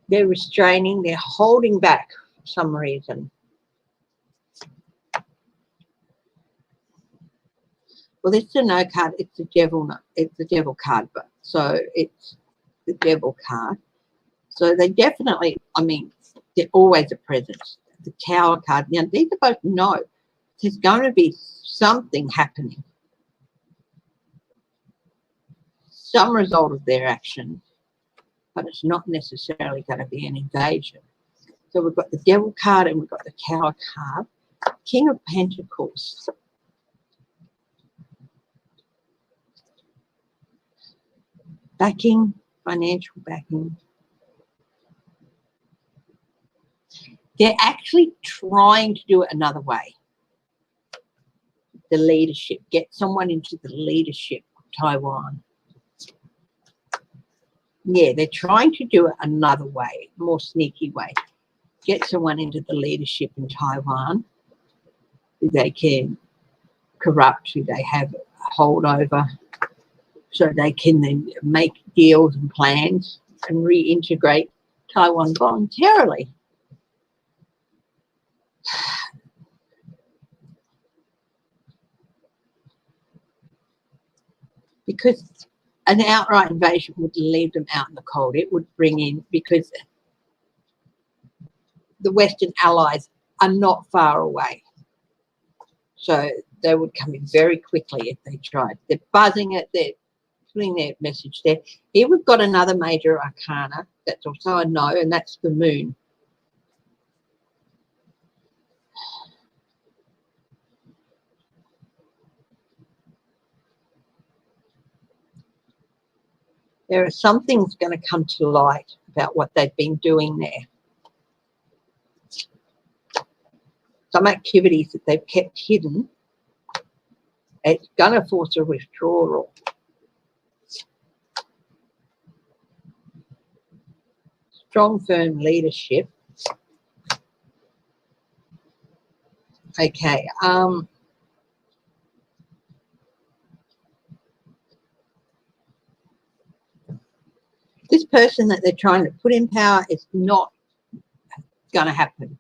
They're restraining, they're holding back for some reason. Well, it's a no card, it's a devil card, but so it's the devil card. So they definitely, I mean, they're always a presence. The Tower card. Now, these are both no. There's going to be something happening. Some result of their action, but it's not necessarily going to be an invasion. So we've got the Devil card and we've got the Tower card. King of Pentacles. Backing, financial backing. They're actually trying to do it another way. The leadership, get someone into the leadership of Taiwan. Yeah, they're trying to do it another way, more sneaky way. Get someone into the leadership in Taiwan who they can corrupt, who they have hold over so they can then make deals and plans and reintegrate Taiwan voluntarily. Because an outright invasion would leave them out in the cold. It would bring in, because the Western allies are not far away. So they would come in very quickly if they tried. They're buzzing it, they're putting their message there. Here we've got another major arcana that's also a no, and that's the moon. There are some things going to come to light about what they've been doing there. Some activities that they've kept hidden, it's going to force a withdrawal. Strong, firm leadership. Okay. This person that they're trying to put in power is not going to happen.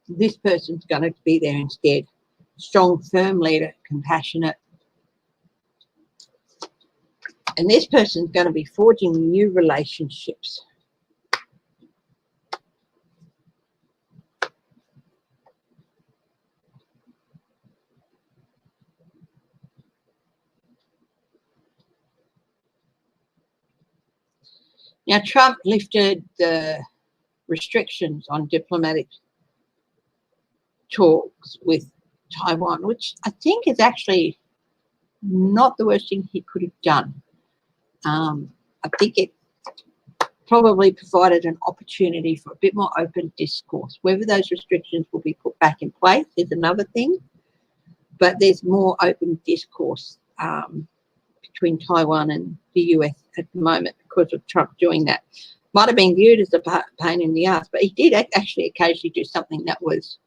This person's going to be there instead. Strong, firm leader, compassionate. And this person's going to be forging new relationships. Now, Trump lifted the restrictions on diplomatic talks with Taiwan, which I think is actually not the worst thing he could have done. I think it probably provided an opportunity for a bit more open discourse. Whether those restrictions will be put back in place is another thing, but there's more open discourse between Taiwan and the US at the moment because of Trump doing that. Might have been viewed as a pain in the ass, but he did actually occasionally do something that was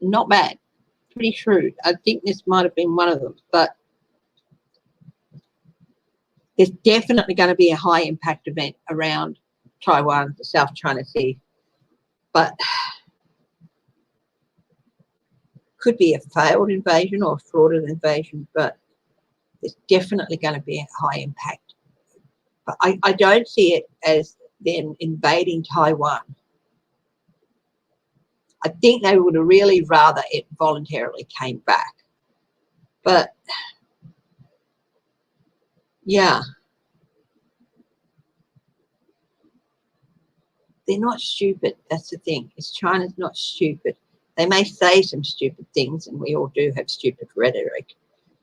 not bad, pretty shrewd. I think this might have been one of them, but there's definitely going to be a high impact event around Taiwan, the South China Sea, but could be a failed invasion or a fraudulent invasion, but there's definitely going to be a high impact. But I don't see it as them invading Taiwan. I think they would have really rather it voluntarily came back. But, yeah. They're not stupid. That's the thing. China's not stupid. They may say some stupid things, and we all do have stupid rhetoric,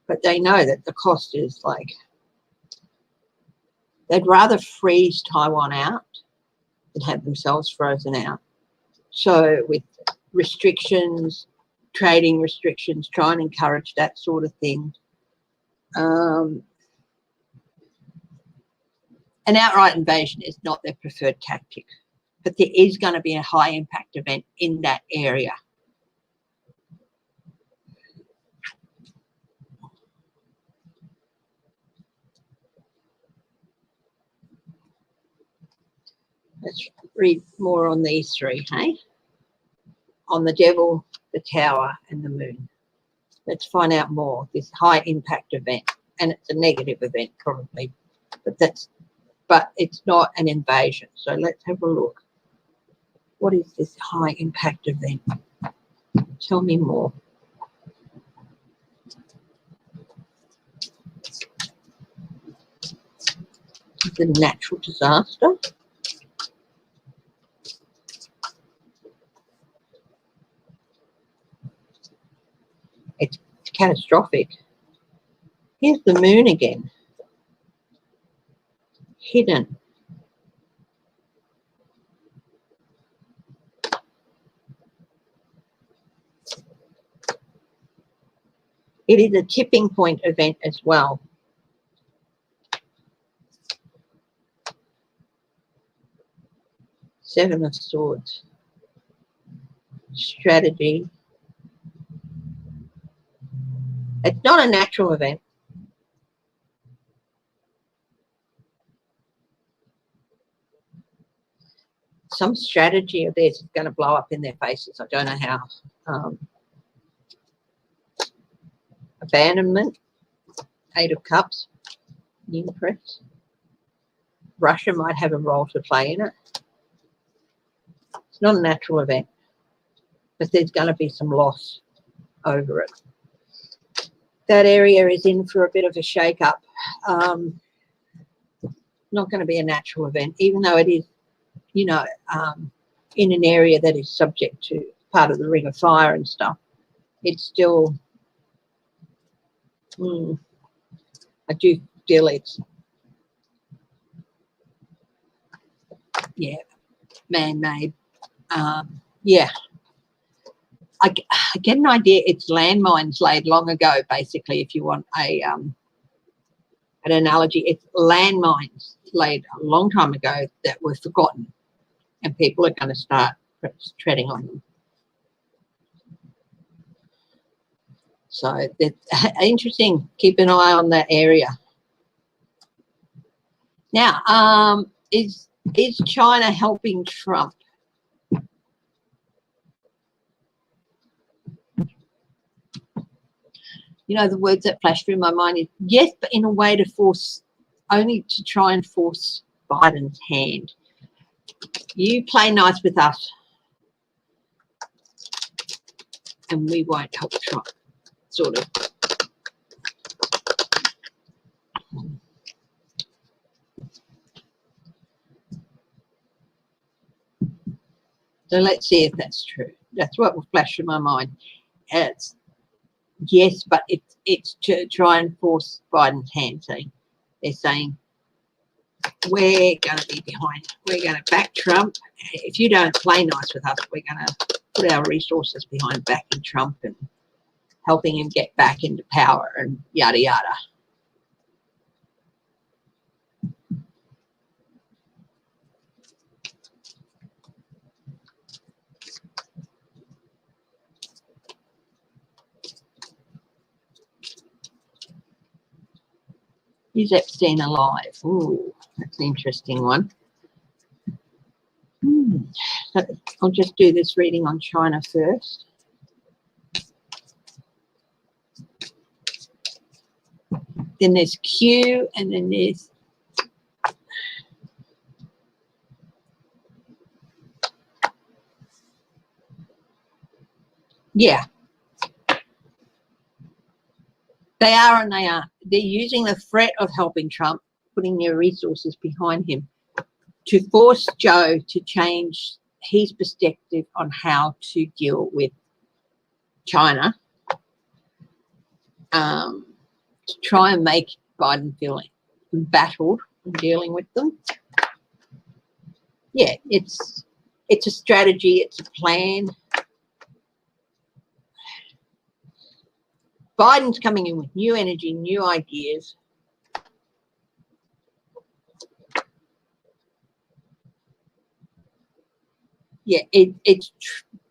but they know that the cost is like, they'd rather freeze Taiwan out than have themselves frozen out. So with restrictions, trading restrictions, try and encourage that sort of thing. An outright invasion is not their preferred tactic, but there is going to be a high impact event in that area. Let's read more on these three, hey? On the devil, the tower, and the moon. Let's find out more. This high impact event, and it's a negative event probably, but it's not an invasion. So let's have a look. What is this high impact event? Tell me more. It's a natural disaster. It's catastrophic. Here's the moon again. Hidden. It is a tipping point event as well. Seven of Swords. Strategy. It's not a natural event. Some strategy of theirs is going to blow up in their faces. I don't know how. Abandonment, 8 of Cups, Empress. Russia might have a role to play in it. It's not a natural event, but there's going to be some loss over it. That area is in for a bit of a shake-up. Not going to be a natural event, even though it is, you know, in an area that is subject to part of the Ring of Fire and stuff. It's still, I do feel it's, yeah, man-made. Yeah. I get an idea it's landmines laid long ago, basically, if you want a an analogy. It's landmines laid a long time ago that were forgotten, and people are going to start treading on them. So that's interesting. Keep an eye on that area. Now, is China helping Trump? You know, the words that flash through my mind is yes, but in a way to force, only to try and force Biden's hand. You play nice with us and we won't help Trump, sort of. So let's see if that's true. That's what will flash through my mind. It's yes, but it's to try and force Biden's hand. So they're saying, we're going to be behind. We're going to back Trump. If you don't play nice with us, we're going to put our resources behind backing Trump and helping him get back into power and yada, yada. Is Epstein alive? Ooh, that's an interesting one. So I'll just do this reading on China first. Then there's Q, and then there's yeah. They are and they are. They're using the threat of helping Trump, putting their resources behind him, to force Joe to change his perspective on how to deal with China, to try and make Biden feel embattled in dealing with them. Yeah, it's a strategy, it's a plan. Biden's coming in with new energy, new ideas. Yeah, it's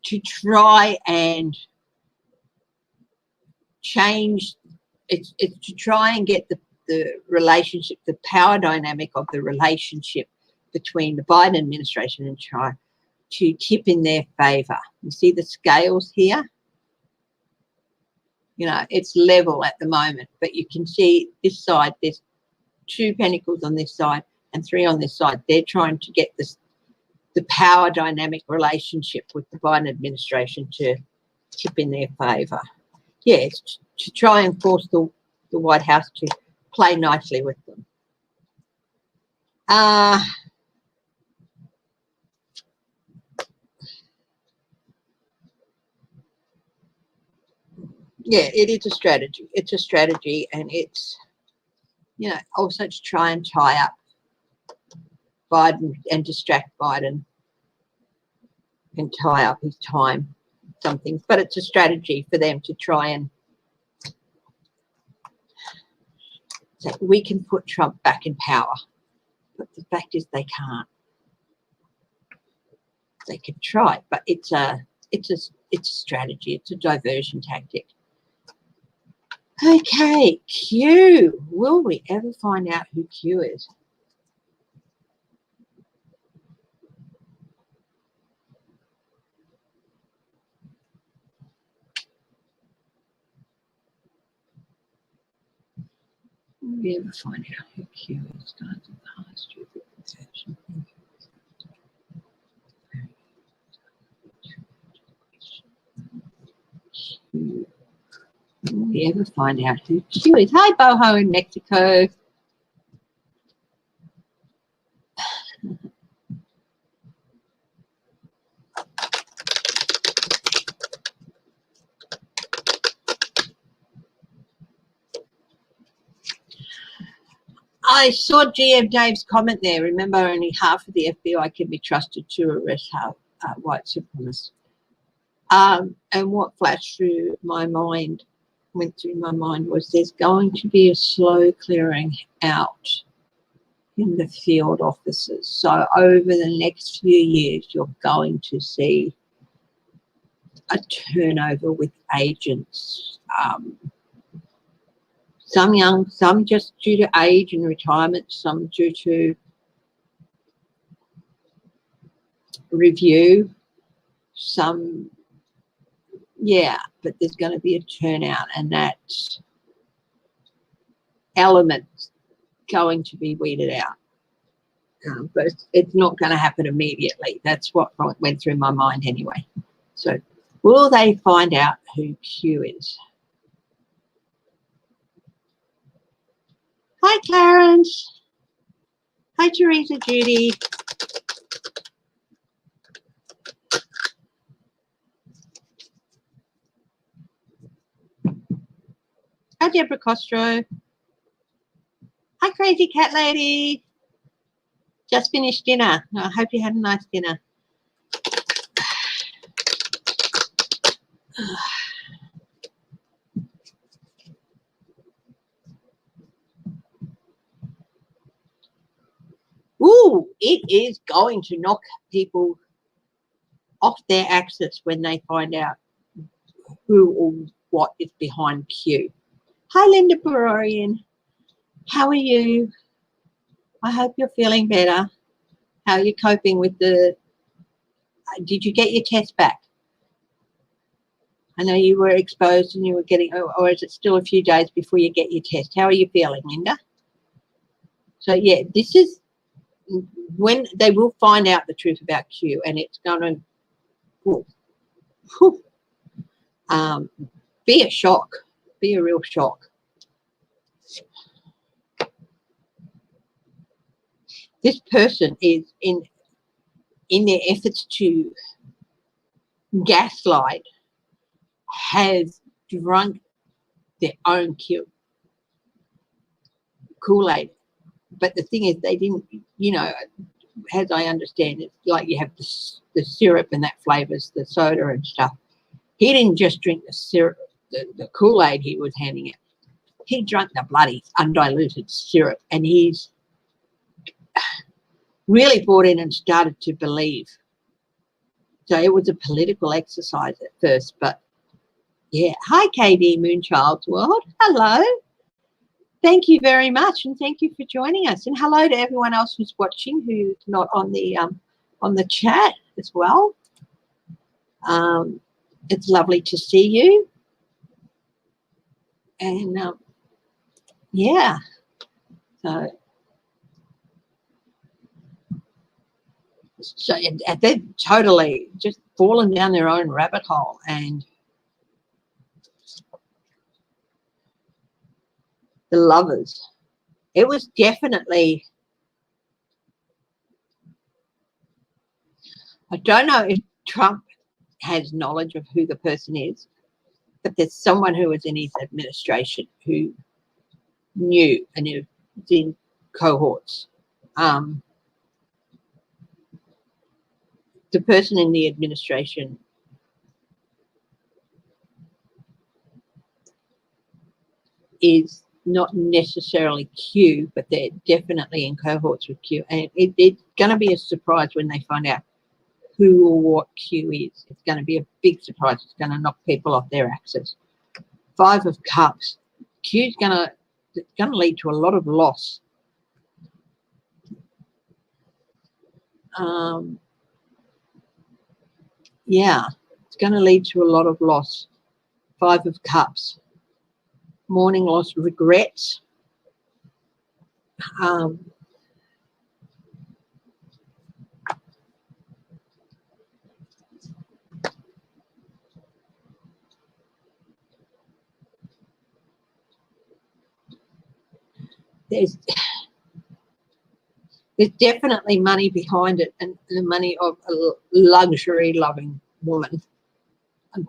to try and change. It's to try and get the relationship, the power dynamic of the relationship between the Biden administration and China to tip in their favor. You see the scales here? You know, it's level at the moment, but you can see this side, there's 2 pentacles on this side and 3 on this side. They're trying to get the power dynamic relationship with the Biden administration to tip in their favor. Yeah, it's to try and force the White House to play nicely with them. Yeah, it is a strategy. It's a strategy, and it's, you know, also to try and tie up Biden and distract Biden and tie up his time, something. But it's a strategy for them to try and say, we can put Trump back in power. But the fact is they can't. They could try, but it's a strategy. It's a diversion tactic. Okay, Q. Will we ever find out who Q is? Will we ever find out who Q is? Starts with the high stupid conception. Q. Will we ever find out who Q is? Hi, Boho in Mexico. I saw GM Dave's comment there. Remember, only half of the FBI can be trusted to arrest white supremacists. And what flashed through my mind, went through my mind, was there's going to be a slow clearing out in the field offices. So over the next few years, you're going to see a turnover with agents. Some young, some just due to age and retirement, some due to review, some, yeah, but there's going to be a turnout, and that element's going to be weeded out. But it's not going to happen immediately. That's what went through my mind anyway. So will they find out who Q is? Hi, Clarence. Hi, Teresa Judy. Hi, Deborah Costro. Hi, Crazy Cat Lady. Just finished dinner. I hope you had a nice dinner. Ooh, it is going to knock people off their axis when they find out who or what is behind Q. Hi, Linda Barorian. How are you? I hope you're feeling better. How are you coping with the... Did you get your test back? I know you were exposed and you were getting... Or is it still a few days before you get your test? How are you feeling, Linda? So, yeah, this is when they will find out the truth about Q, and it's going to be a shock, be a real shock. This person is in their efforts to gaslight, has drunk their own Kool-Aid. But the thing is, they didn't, you know, as I understand it, like you have the syrup and that flavors the soda and stuff. He didn't just drink the syrup, the Kool-Aid he was handing out. He drank the bloody undiluted syrup, and he's really bought in and started to believe. So it was a political exercise at first, but yeah. Hi, KD Moonchild's World. Hello. Thank you very much, and thank you for joining us. And hello to everyone else who's watching, who's not on the chat as well. It's lovely to see you. And yeah, so they're totally just fallen down their own rabbit hole. And the lovers, it was definitely, I don't know if Trump has knowledge of who the person is, but there's someone who was in his administration who knew, and it was in cohorts. The person in the administration is not necessarily Q, but they're definitely in cohorts with Q. And it's going to be a surprise when they find out who or what Q is. It's going to be a big surprise. It's going to knock people off their axis. 5 of Cups. Q's gonna lead to a lot of loss. Yeah, it's going to lead to a lot of loss. 5 of Cups, mourning loss, regrets. There's definitely money behind it, and the money of a luxury-loving woman.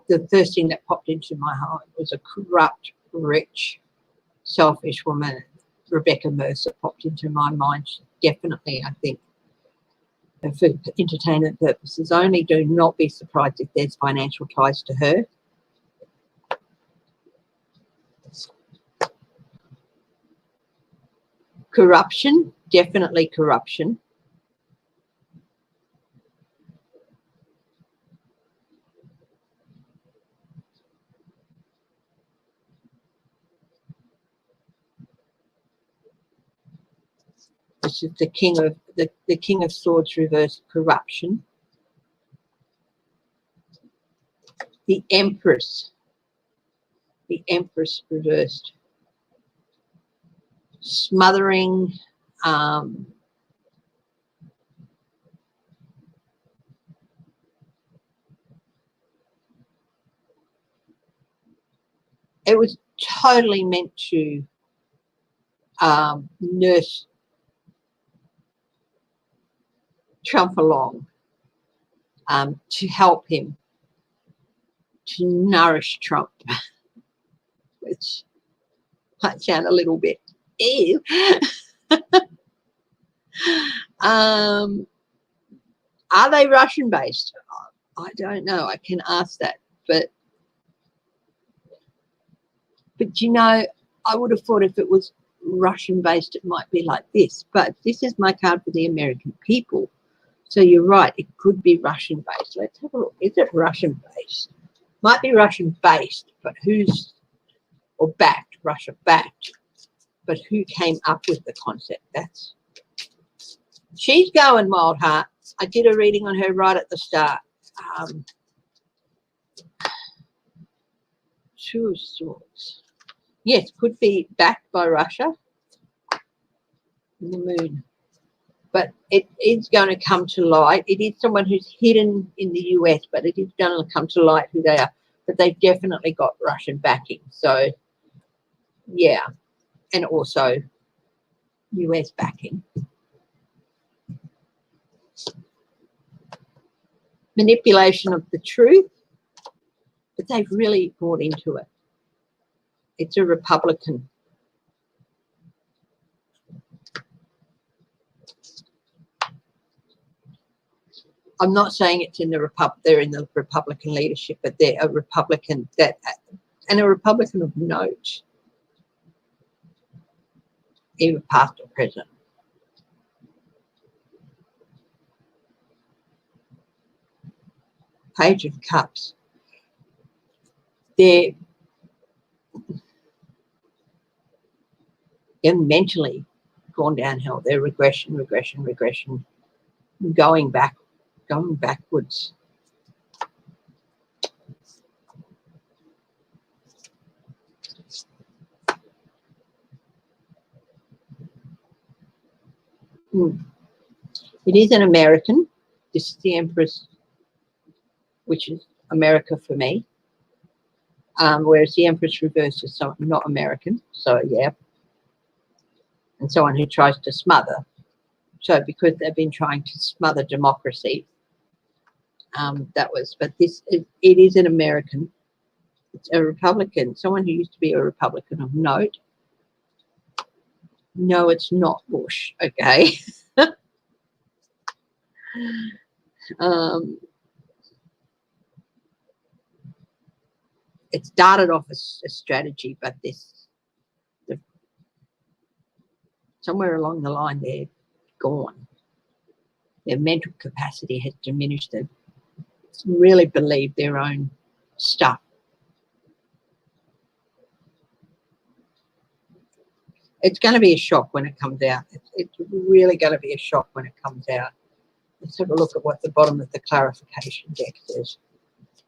The first thing that popped into my heart was a corrupt, rich, selfish woman. Rebecca Mercer popped into my mind. Definitely, I think, for entertainment purposes only. Do not be surprised if there's financial ties to her. Corruption, definitely corruption. This is the King of Swords reversed, corruption. The Empress reversed, smothering. It was totally meant to nurse Trump along, to help him, to nourish Trump, which might sound a little bit ew. Are they Russian based? I don't know. I can ask that, but you know, I would have thought if it was Russian based, it might be like this. But this is my card for the American people. So you're right, it could be Russian based. Let's have a look. Is it Russian based? Might be Russian based, but who's, or backed, Russia backed, but who came up with the concept? That's, she's going wild heart. I did a reading on her right at the start. 2 of Swords. Yes, could be backed by Russia. The Moon. But it is going to come to light. It is someone who's hidden in the US, but it is going to come to light who they are. But they've definitely got Russian backing. So, yeah. And also US backing. Manipulation of the truth. But they've really bought into it. It's a Republican. I'm not saying it's in the they're in the Republican leadership, but they're a Republican and a Republican of note, either past or present. Page of Cups. They're mentally gone downhill. They're regression, going backwards. It is an American. This is the Empress, which is America for me. Whereas the Empress reversed is not American. So, yeah. And someone who tries to smother. So, because they've been trying to smother democracy, but it is an American. It's a Republican, someone who used to be a Republican of note. No, it's not Bush, okay? It started off as a strategy, but somewhere along the line they're gone. Their mental capacity has diminished. They really believe their own stuff. It's going to be a shock when it comes out. It's really going to be a shock when it comes out. Let's have a look at what the bottom of the clarification deck says.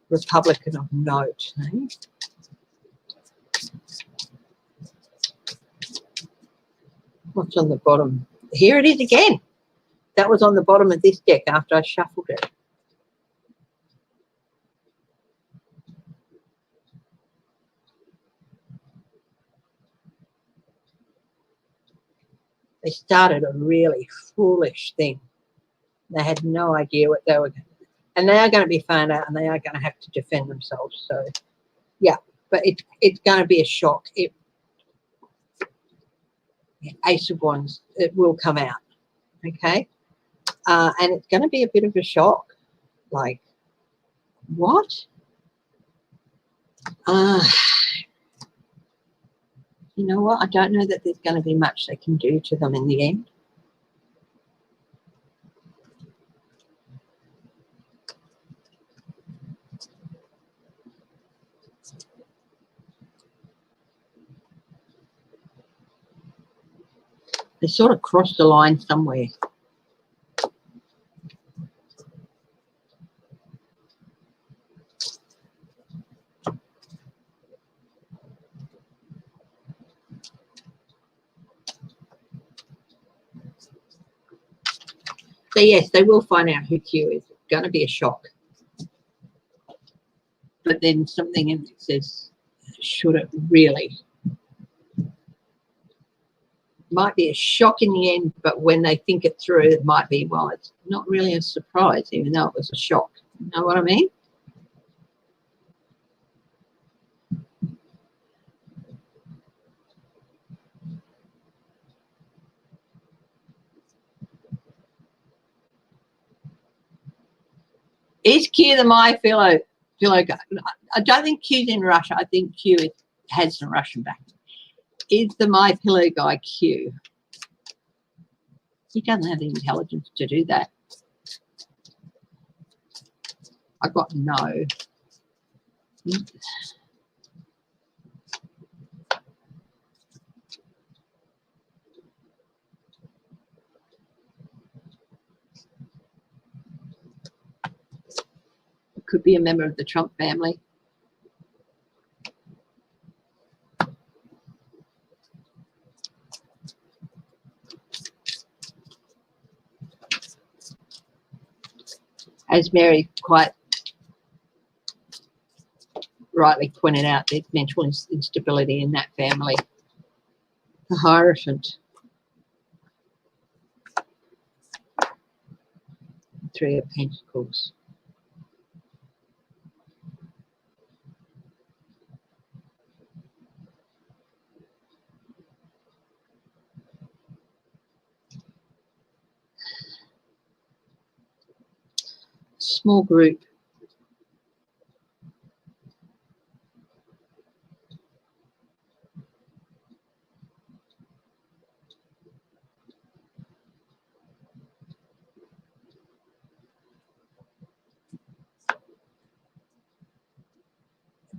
Republican of note. Eh? What's on the bottom? Here it is again. That was on the bottom of this deck after I shuffled it. They started a really foolish thing. They had no idea what they were going to do. And they are going to be found out, and they are going to have to defend themselves. So, yeah, but it's going to be a shock. Ace of Wands, it will come out, okay? And it's going to be a bit of a shock. Like, what? You know what? I don't know that there's going to be much they can do to them in the end. They sort of crossed the line somewhere. So yes, they will find out who Q is. It's going to be a shock. But then something in it says, should it really? Might be a shock in the end, but when they think it through, it might be, well, it's not really a surprise, even though it was a shock. You know what I mean? Is Q the my pillow guy? I don't think Q's in Russia. I think Q has some Russian back. Is the my pillow guy Q? He doesn't have the intelligence to do that. I got no. It could be a member of the Trump family. As Mary quite rightly pointed out, there's mental instability in that family. The Hierophant. Three of Pentacles. Small group.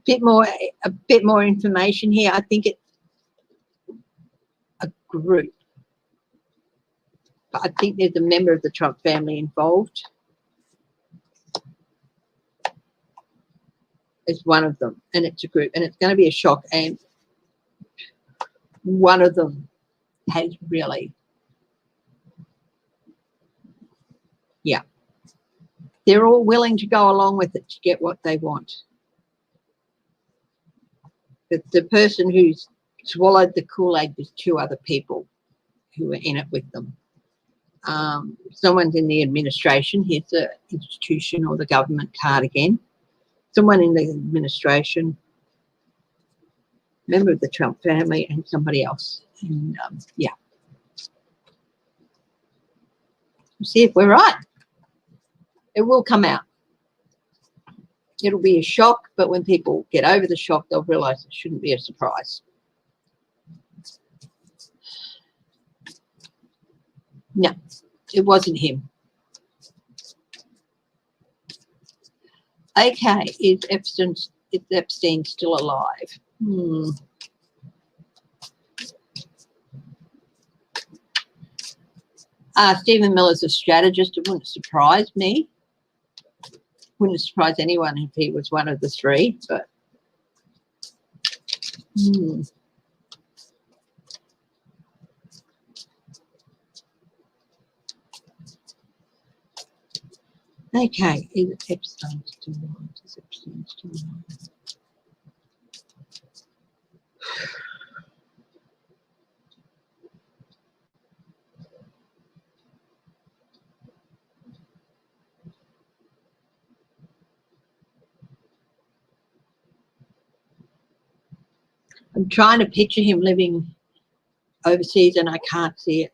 A bit more information here. I think it's a group, but I think there's a member of the Trump family involved. Is one of them, and it's a group, and it's going to be a shock. And one of them has really, yeah, they're all willing to go along with it to get what they want. But the person who's swallowed the Kool-Aid, there's two other people who are in it with them. Someone's in the administration. Here's the institution or the government card again. Someone in the administration, member of the Trump family, and somebody else. And yeah. We'll see if we're right. It will come out. It'll be a shock, but when people get over the shock, they'll realise it shouldn't be a surprise. No, it wasn't him. Okay, is Epstein still alive? Stephen Miller's a strategist. It wouldn't surprise me. Wouldn't surprise anyone if he was one of the three, but Okay, is Epstein still on? Is Epstein still on? I'm trying to picture him living overseas and I can't see it.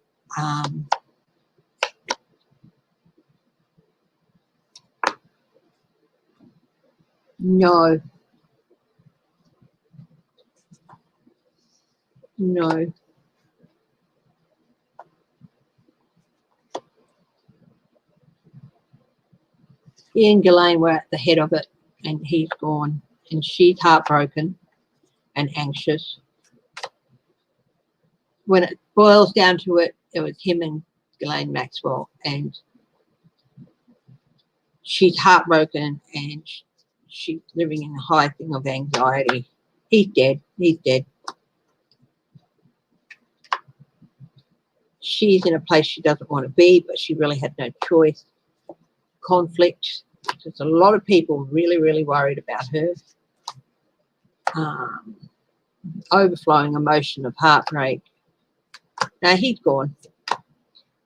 No. No. He and Ghislaine were at the head of it and he's gone. And she's heartbroken and anxious. When it boils down to it, it was him and Ghislaine Maxwell, and she's heartbroken and she's living in a high thing of anxiety. He's dead. He's dead. She's in a place she doesn't want to be, but she really had no choice. Conflict. There's a lot of people really, really worried about her. Overflowing emotion of heartbreak. Now he's gone.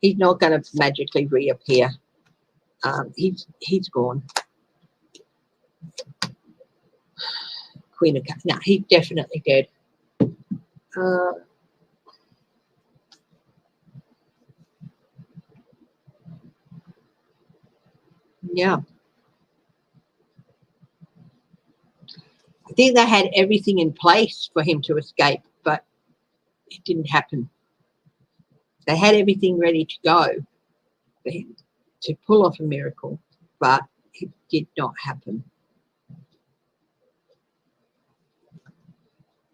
He's not going to magically reappear. He's gone. Queen of Cups. No, he's definitely dead. Yeah. I think they had everything in place for him to escape, but it didn't happen. They had everything ready to go for him to pull off a miracle, but it did not happen.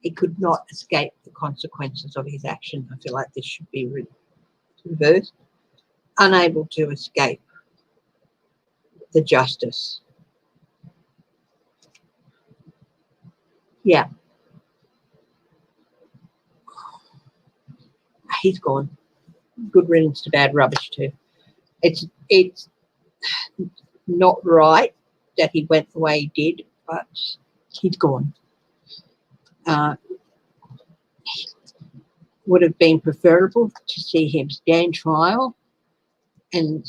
He could not escape the consequences of his action. I feel like this should be reversed. Unable to escape the justice. Yeah. He's gone. Good riddance to bad rubbish too. It's not right that he went the way he did, but he's gone. Would have been preferable to see him stand trial and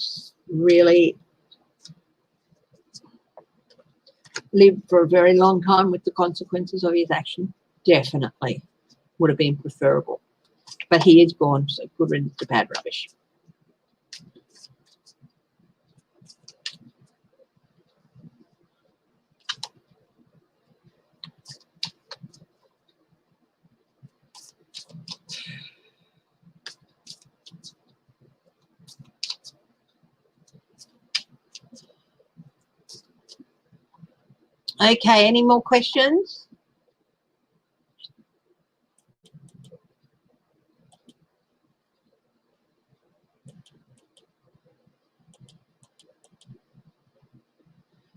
really live for a very long time with the consequences of his action. Definitely would have been preferable. But he is gone, so good riddance to bad rubbish. Okay, any more questions?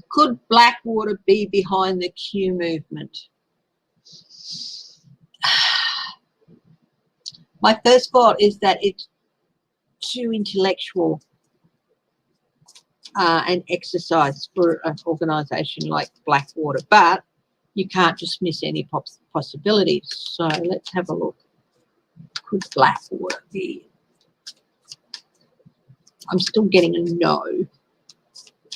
Could Blackwater be behind the Q movement? My first thought is that it's too intellectual an exercise for an organisation like Blackwater, but you can't dismiss any possibilities. So let's have a look. Could Blackwater be? I'm still getting a no,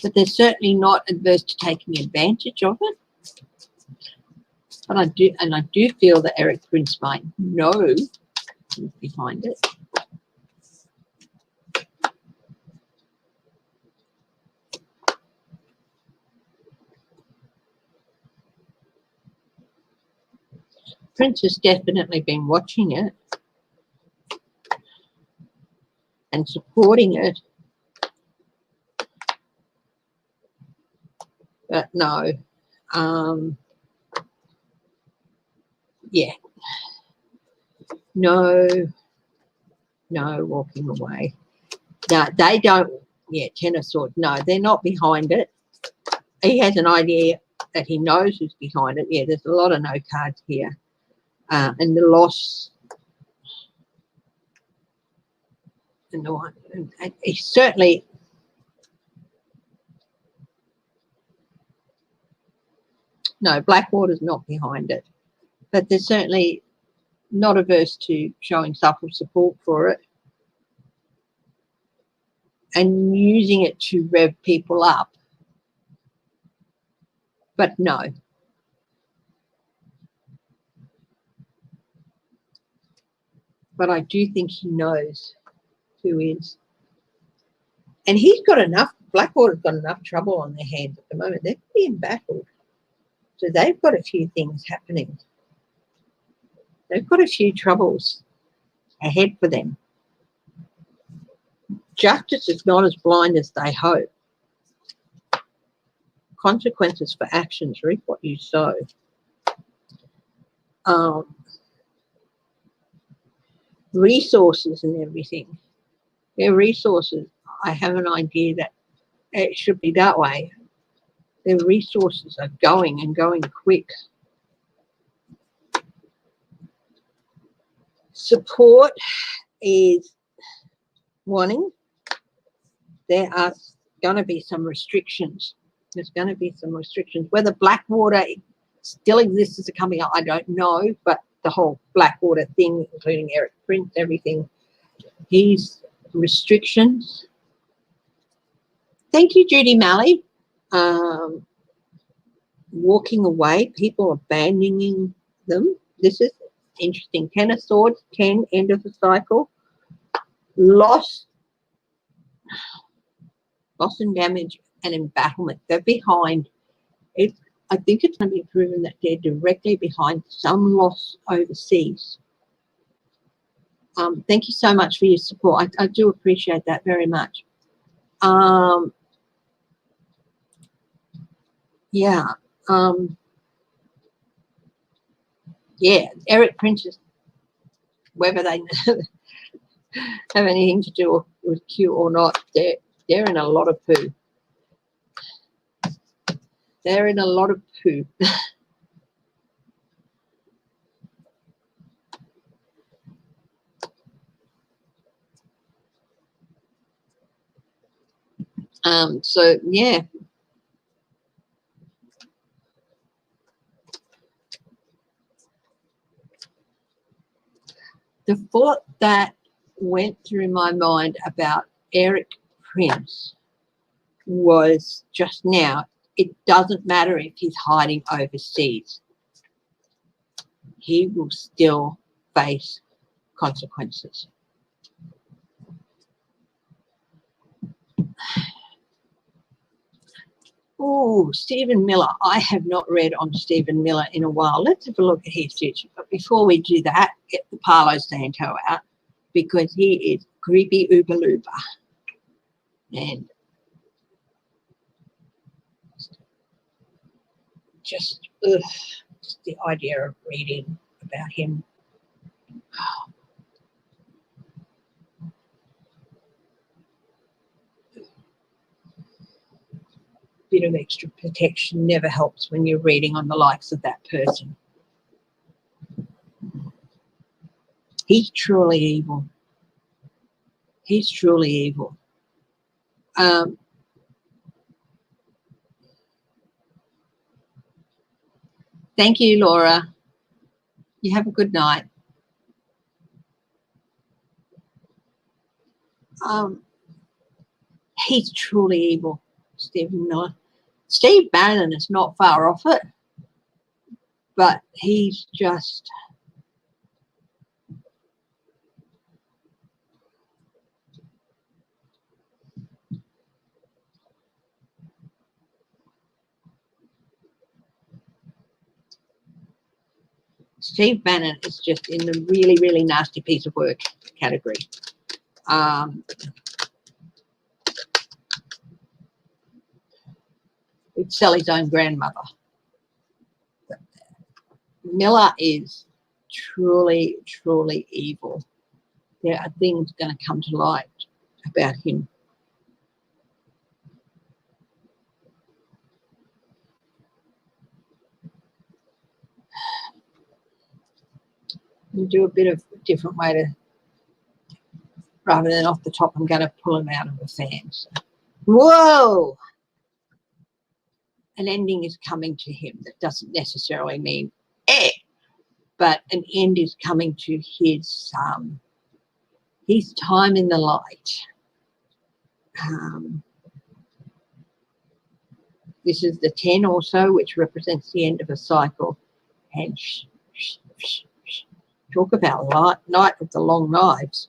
but they're certainly not adverse to taking advantage of it. But I do feel that Eric Prince might know who's behind it. Prince has definitely been watching it and supporting it. But no, yeah, no, walking away. No, they don't. Yeah, Ten of Swords. No, they're not behind it. He has an idea that he knows who's behind it. Yeah, there's a lot of no cards here. And the loss. And the one. And he certainly. No, Blackwater's not behind it. But they're certainly not averse to showing subtle support for it and using it to rev people up. But no. But I do think he knows who is. And he's got enough, Blackwater's got enough trouble on their hands at the moment. They're being battled. So they've got a few things happening. They've got a few troubles ahead for them. Justice is not as blind as they hope. Consequences for actions, reap what you sow. Resources and everything. Their resources, I have an idea that it should be that way. Their resources are going and going quick. Support is wanting. There are going to be some restrictions. There's going to be some restrictions. Whether Blackwater still exists as a company, I don't know, but the whole Blackwater thing, including Eric Prince, everything, his restrictions. Thank you, Judy Malley. Walking away, people abandoning them. This is interesting. 10 of Swords, 10, end of the cycle. Loss and damage and embattlement. They're behind it. I think it's going to be proven that they're directly behind some loss overseas. Thank you so much for your support. I do appreciate that very much. Yeah. Yeah, Eric Prince's, whether they have anything to do with Q or not, they're in a lot of poo. They're in a lot of poo. So yeah. The thought that went through my mind about Eric Prince was just now, it doesn't matter if he's hiding overseas. He will still face consequences. Oh, Stephen Miller. I have not read on Stephen Miller in a while. Let's have a look at his future. But before we do that, get the Palo Santo out because he is creepy uber looper. And just the idea of reading about him. Bit of extra protection never helps when you're reading on the likes of that person. He's truly evil. He's truly evil. Thank you, Laura. You have a good night. He's truly evil, Stephen Miller. Steve Bannon is not far off it, but he's just... Steve Bannon is just in the really, really nasty piece of work category. He'd sell his own grandmother. Miller is truly, truly evil. There are things going to come to light about him. We'll do a bit of a different way to, rather than off the top, I'm going to pull him out of the fan. So. Whoa! An ending is coming to him. That doesn't necessarily mean but an end is coming to his time in the light. This is the 10 also, which represents the end of a cycle. And talk about night of the long knives.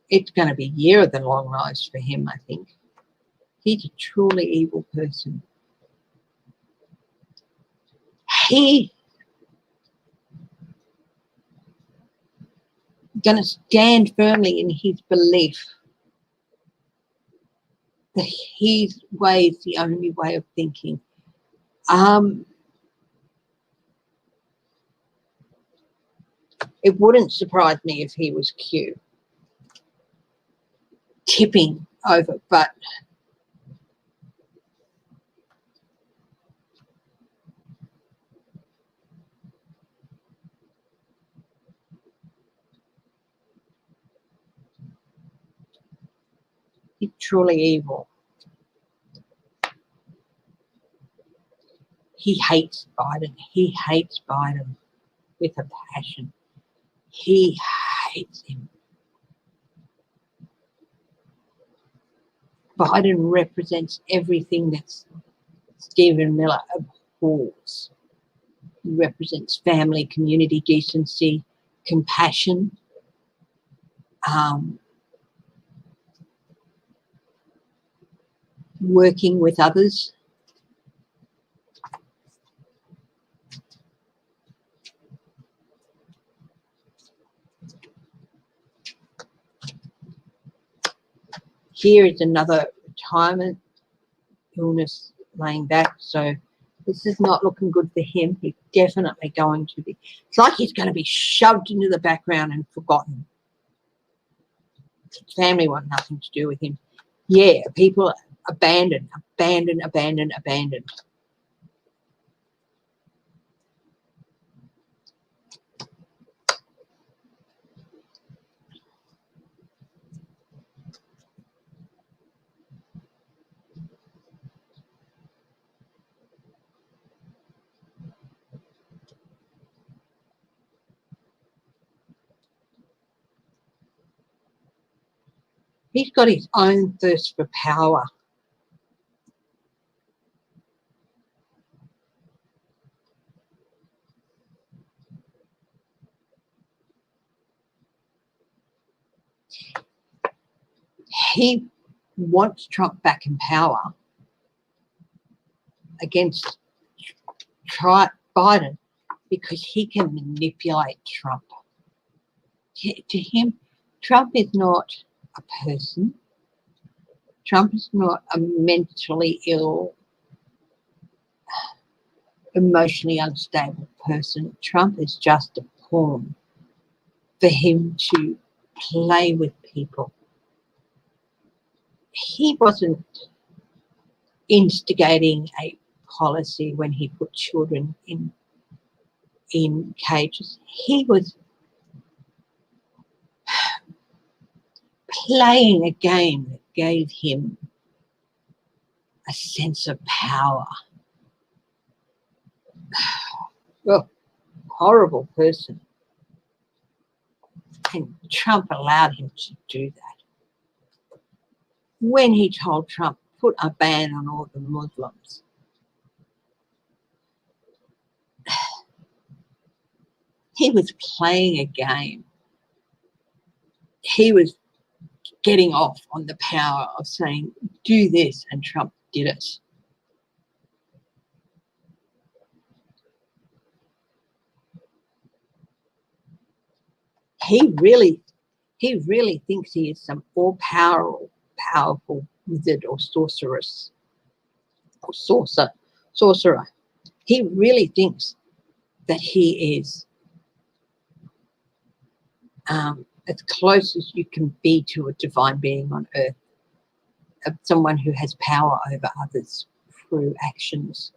It's going to be year of the long knives for him, I think. He's a truly evil person. He going to stand firmly in his belief that his way is the only way of thinking. It wouldn't surprise me if he was Q, tipping over, but he's truly evil. He hates Biden. He hates Biden with a passion. He hates him. Biden represents everything that Stephen Miller abhors. He represents family, community, decency, compassion, working with others. Here is another retirement, illness laying back. So this is not looking good for him. He's definitely going to be. It's like he's going to be shoved into the background and forgotten. His family want nothing to do with him. Yeah, people abandoned. He's got his own thirst for power. He wants Trump back in power against Biden because he can manipulate Trump. To him, Trump is not a person. Trump is not a mentally ill, emotionally unstable person. Trump is just a pawn for him to play with people. He wasn't instigating a policy when he put children in cages. He was playing a game that gave him a sense of power. Well, horrible person. And Trump allowed him to do that. When he told Trump, put a ban on all the Muslims, he was playing a game. He was getting off on the power of saying, do this, and Trump did it. He really thinks he is some all-powerful wizard or sorceress or sorcerer. He really thinks that he is as close as you can be to a divine being on earth, someone who has power over others through actions.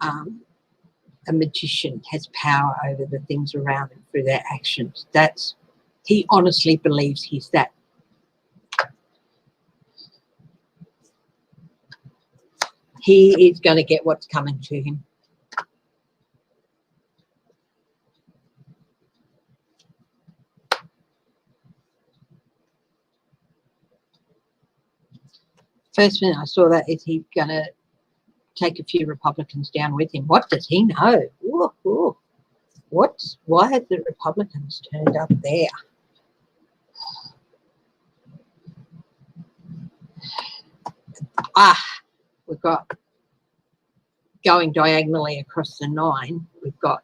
A magician has power over the things around him through their actions. He honestly believes he's that. He is going to get what's coming to him. First thing I saw that is he's going to take a few Republicans down with him. What does he know? Ooh, ooh. Why have the Republicans turned up there? We've got going diagonally across the 9. We've got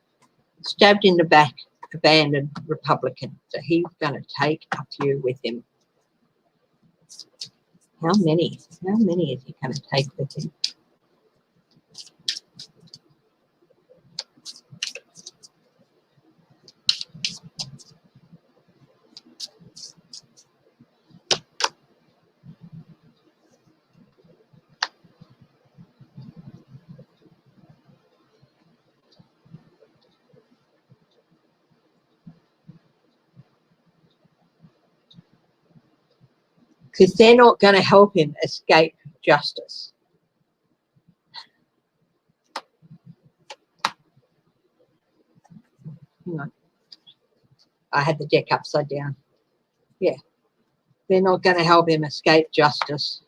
stabbed in the back, abandoned Republican. So he's going to take a few with him. How many? How many is he going to take with him? Because they're not going to help him escape justice. Hang on. I had the deck upside down. Yeah. They're not going to help him escape justice.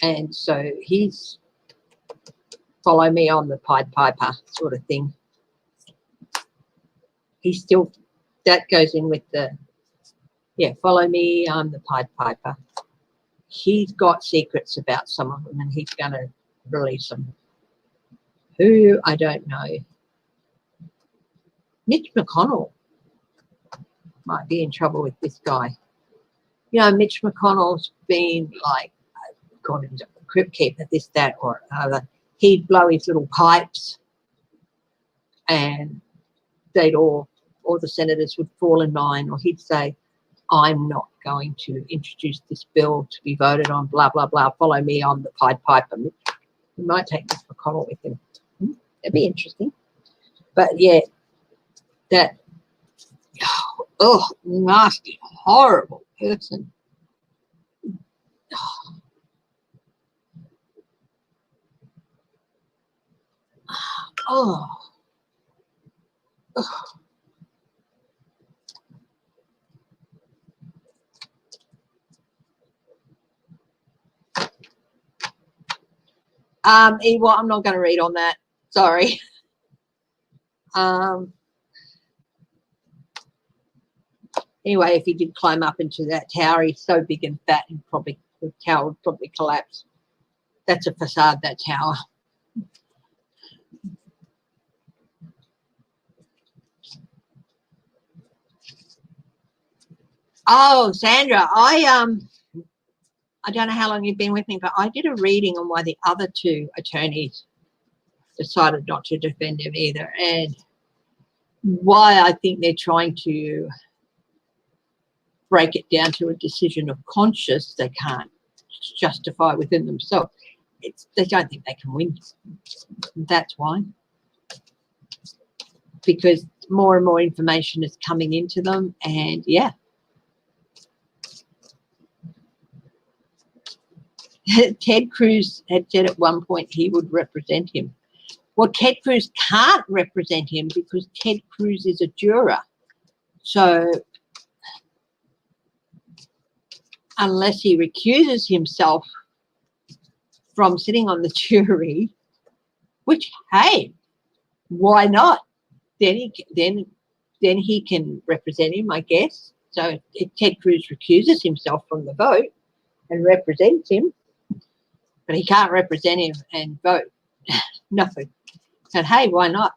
And so he's follow me on the Pied Piper sort of thing. He's still, that goes in with the, yeah, follow me, I'm the Pied Piper. He's got secrets about some of them and he's going to release them. Who? I don't know. Mitch McConnell might be in trouble with this guy. You know, Mitch McConnell's been like, called him a crypt keeper, this, that, or other. He'd blow his little pipes and they'd all the senators would fall in line, or he'd say, I'm not going to introduce this bill to be voted on, blah, blah, blah. Follow me on the Pied Piper. He might take Mitch McConnell with him. That'd be interesting. But yeah, that, oh, nasty, horrible person. Oh. Well, I'm not going to read on that. Sorry. Anyway, if he did climb up into that tower, he's so big and fat, the tower would probably collapse. That's a facade, that tower. Oh, Sandra, I don't know how long you've been with me, but I did a reading on why the other 2 attorneys decided not to defend him either, and why I think they're trying to break it down to a decision of conscience they can't justify within themselves. They don't think they can win. That's why. Because more and more information is coming into them, and yeah. Ted Cruz had said at one point he would represent him. Well, Ted Cruz can't represent him because Ted Cruz is a juror. So unless he recuses himself from sitting on the jury, which, hey, why not? Then he can represent him, I guess. So if Ted Cruz recuses himself from the vote and represents him, but he can't represent him and vote. Nothing. And hey, why not?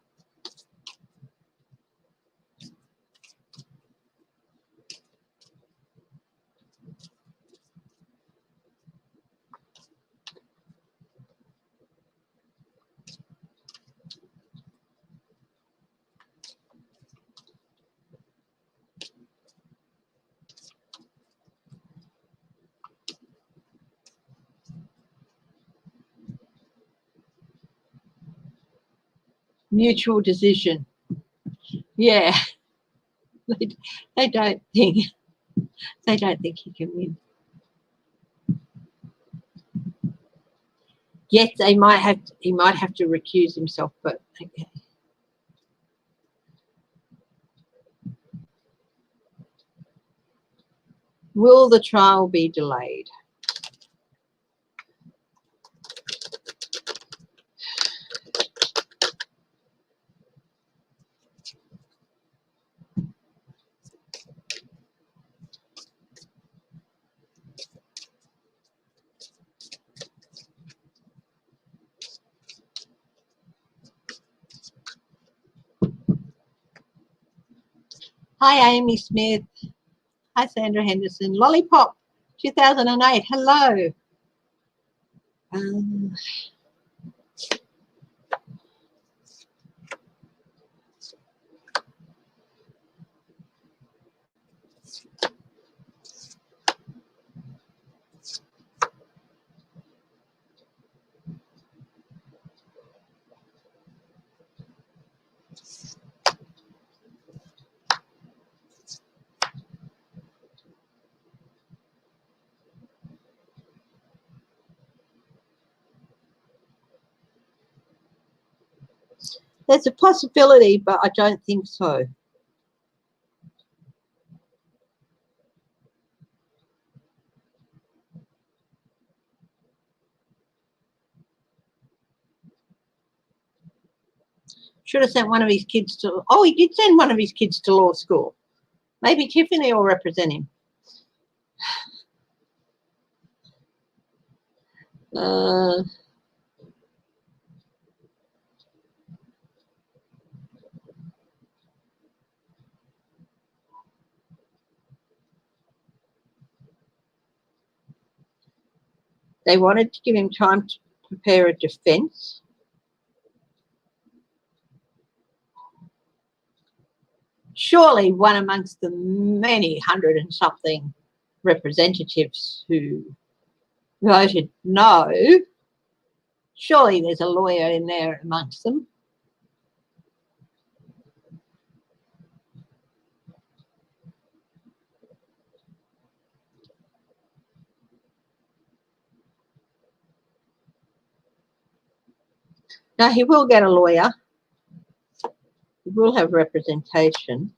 Mutual decision. Yeah. They don't think he can win. Yes, he might have to recuse himself, but okay. Will the trial be delayed? Hi, Amy Smith. Hi, Sandra Henderson. Lollipop 2008. Hello. There's a possibility, but I don't think so. Should have sent one of his kids to, oh, he did send one of his kids to law school. Maybe Tiffany will represent him. They wanted to give him time to prepare a defense. Surely one amongst the many 100 and something representatives who voted no, surely there's a lawyer in there amongst them. Now, he will get a lawyer. He will have representation.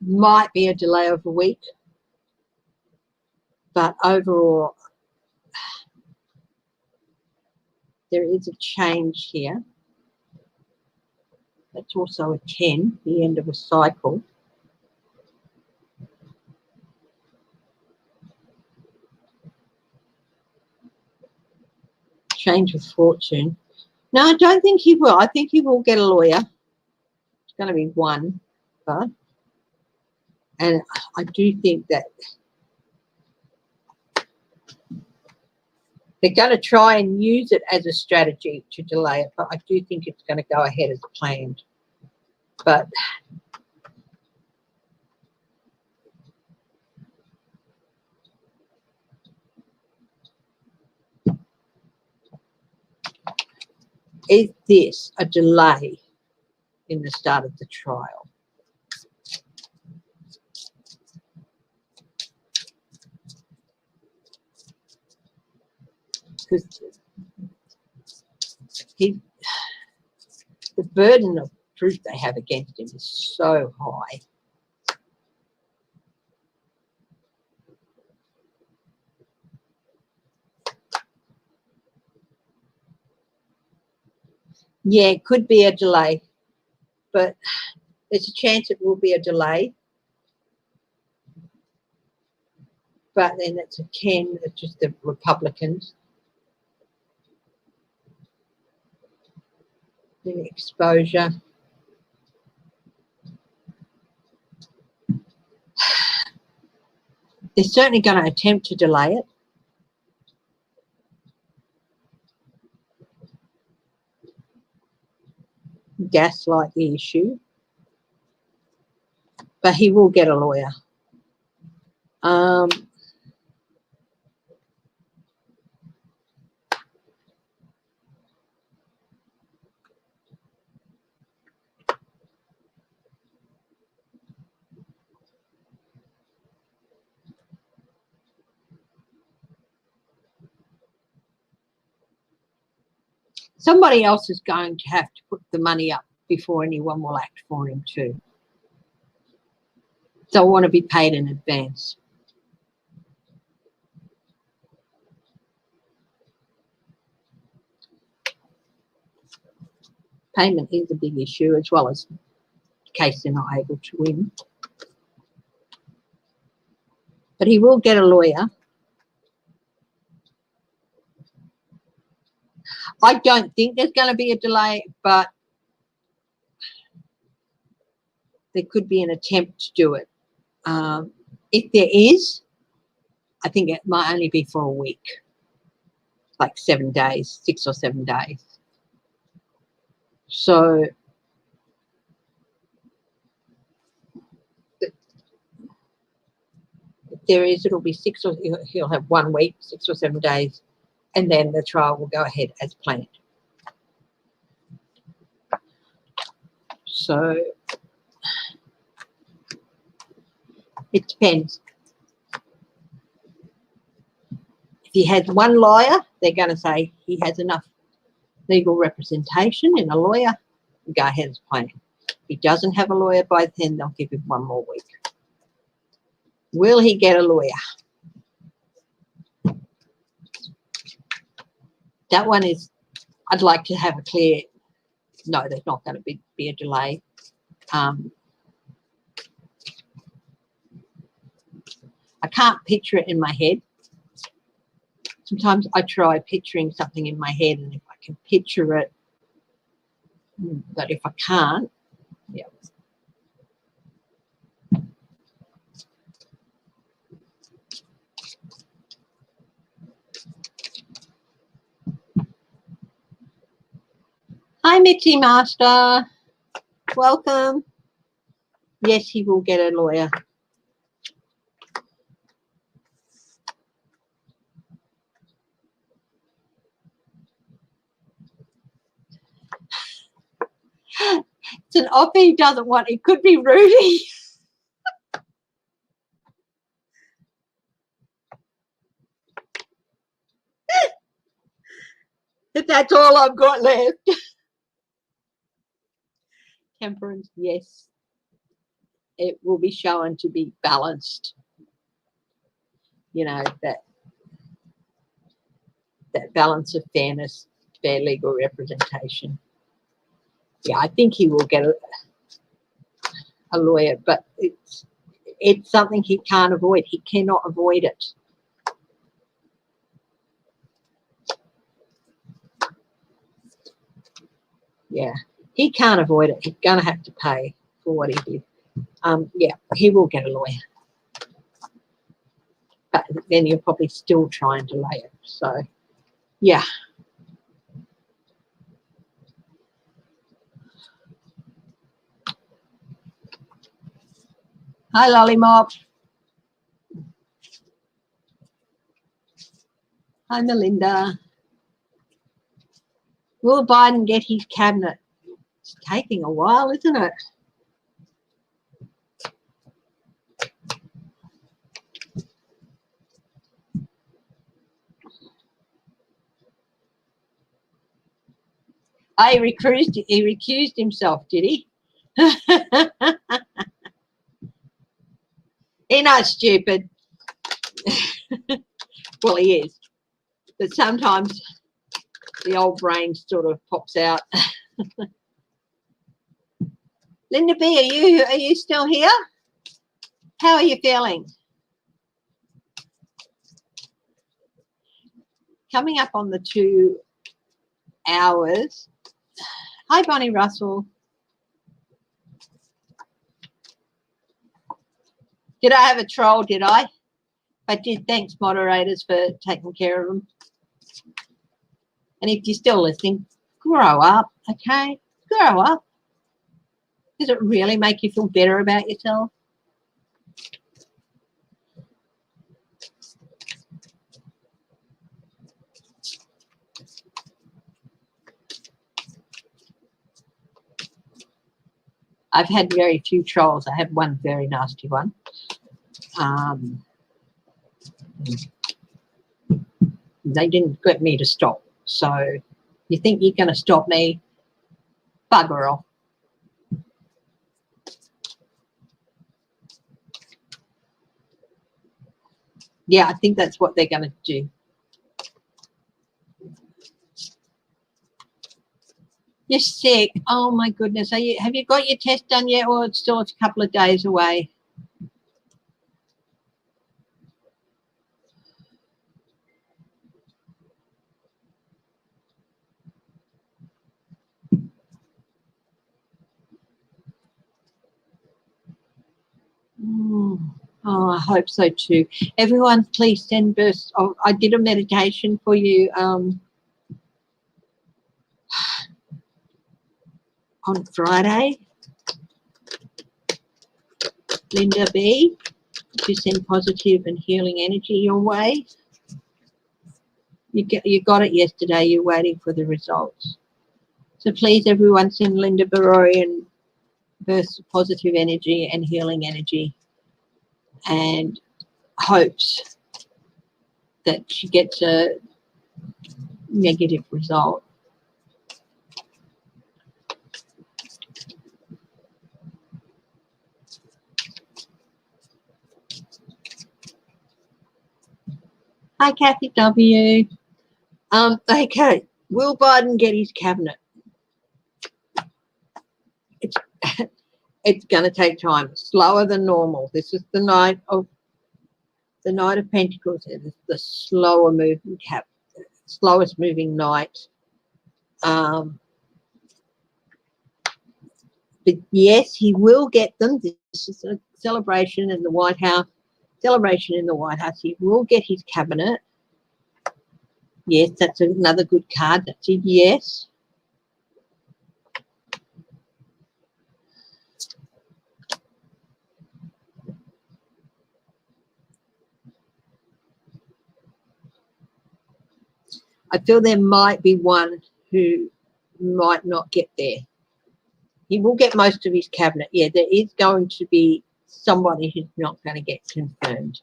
Might be a delay of a week, but overall there is a change here. That's also a 10, the end of a cycle. Change of fortune. No, I don't think he will. I think he will get a lawyer. It's going to be one, but, and I do think that they're going to try and use it as a strategy to delay it, but I do think it's going to go ahead as planned. But is this a delay in the start of the trial? Because the burden of proof they have against him is so high. Yeah, it could be a delay, but there's a chance it will be a delay. but then it's a 10, it's just the Republicans. Then exposure. They're certainly going to attempt to delay it. Gaslight the issue. But he will get a lawyer. Somebody else is going to have to put the money up before anyone will act for him too. So I want to be paid in advance. Payment is a big issue, as well as in case they're not able to win. But he will get a lawyer. I don't think there's going to be a delay, but there could be an attempt to do it. If there is, I think it might only be for a week, like 7 days, 6 or 7 days. So if there is, it'll be he'll have 1 week, 6 or 7 days, and then the trial will go ahead as planned. So it depends. If he has one lawyer, they're going to say he has enough legal representation in a lawyer, go ahead as planned. If he doesn't have a lawyer by then, they'll give him 1 more week. Will he get a lawyer? That one is, I'd like to have a clear, no, there's not going to be a delay. I can't picture it in my head. Sometimes I try picturing something in my head, and if I can picture it, but if I can't, yeah. Hi, Mitzi Master. Welcome. Yes, he will get a lawyer. It's an offer he doesn't want. It could be Rudy. But that's all I've got left. Temperance, yes. It will be shown to be balanced. You know, that balance of fairness, fair legal representation. Yeah, I think he will get a lawyer, but it's something he can't avoid. He cannot avoid it. Yeah, he can't avoid it. He's going to have to pay for what he did. Yeah, he will get a lawyer. But then you'll probably still try and delay it. So, yeah. Hi, Lollymop. Hi, Melinda. Will Biden get his cabinet? It's taking a while, isn't it? Oh, he recused himself, did he? He's not stupid. Well, he is. But sometimes the old brain sort of pops out. Linda B, are you still here? How are you feeling? coming up on the 2 hours. Hi, Bonnie Russell. Did I have a troll? Did I? I did. Thanks, moderators, for taking care of them. And if you're still listening, grow up, okay? Grow up. Does it really make you feel better about yourself? I've had very few trolls. I had one very nasty one. They didn't get me to stop. So you think you're going to stop me? Bugger off. Yeah, I think that's what they're going to do. You're sick. Oh my goodness. Have you got your test done yet, or it's still a couple of days away? Oh, I hope so too. Everyone, please send bursts. Oh, I did a meditation for you on Friday. Linda B, to send positive and healing energy your way. You got it yesterday. You're waiting for the results. So please, everyone, send Linda Barorian bursts of positive energy and healing energy, and hopes that she gets a negative result. Hi, Kathy W. Okay, will Biden get his cabinet? It's going to take time, slower than normal. This is the night of Pentacles. It's the slower moving slowest moving night. But yes, he will get them. This is a celebration in the White House. He will get his cabinet. Yes, that's another good card. That's a yes. I feel there might be one who might not get there. He will get most of his cabinet. Yeah, there is going to be somebody who's not going to get confirmed.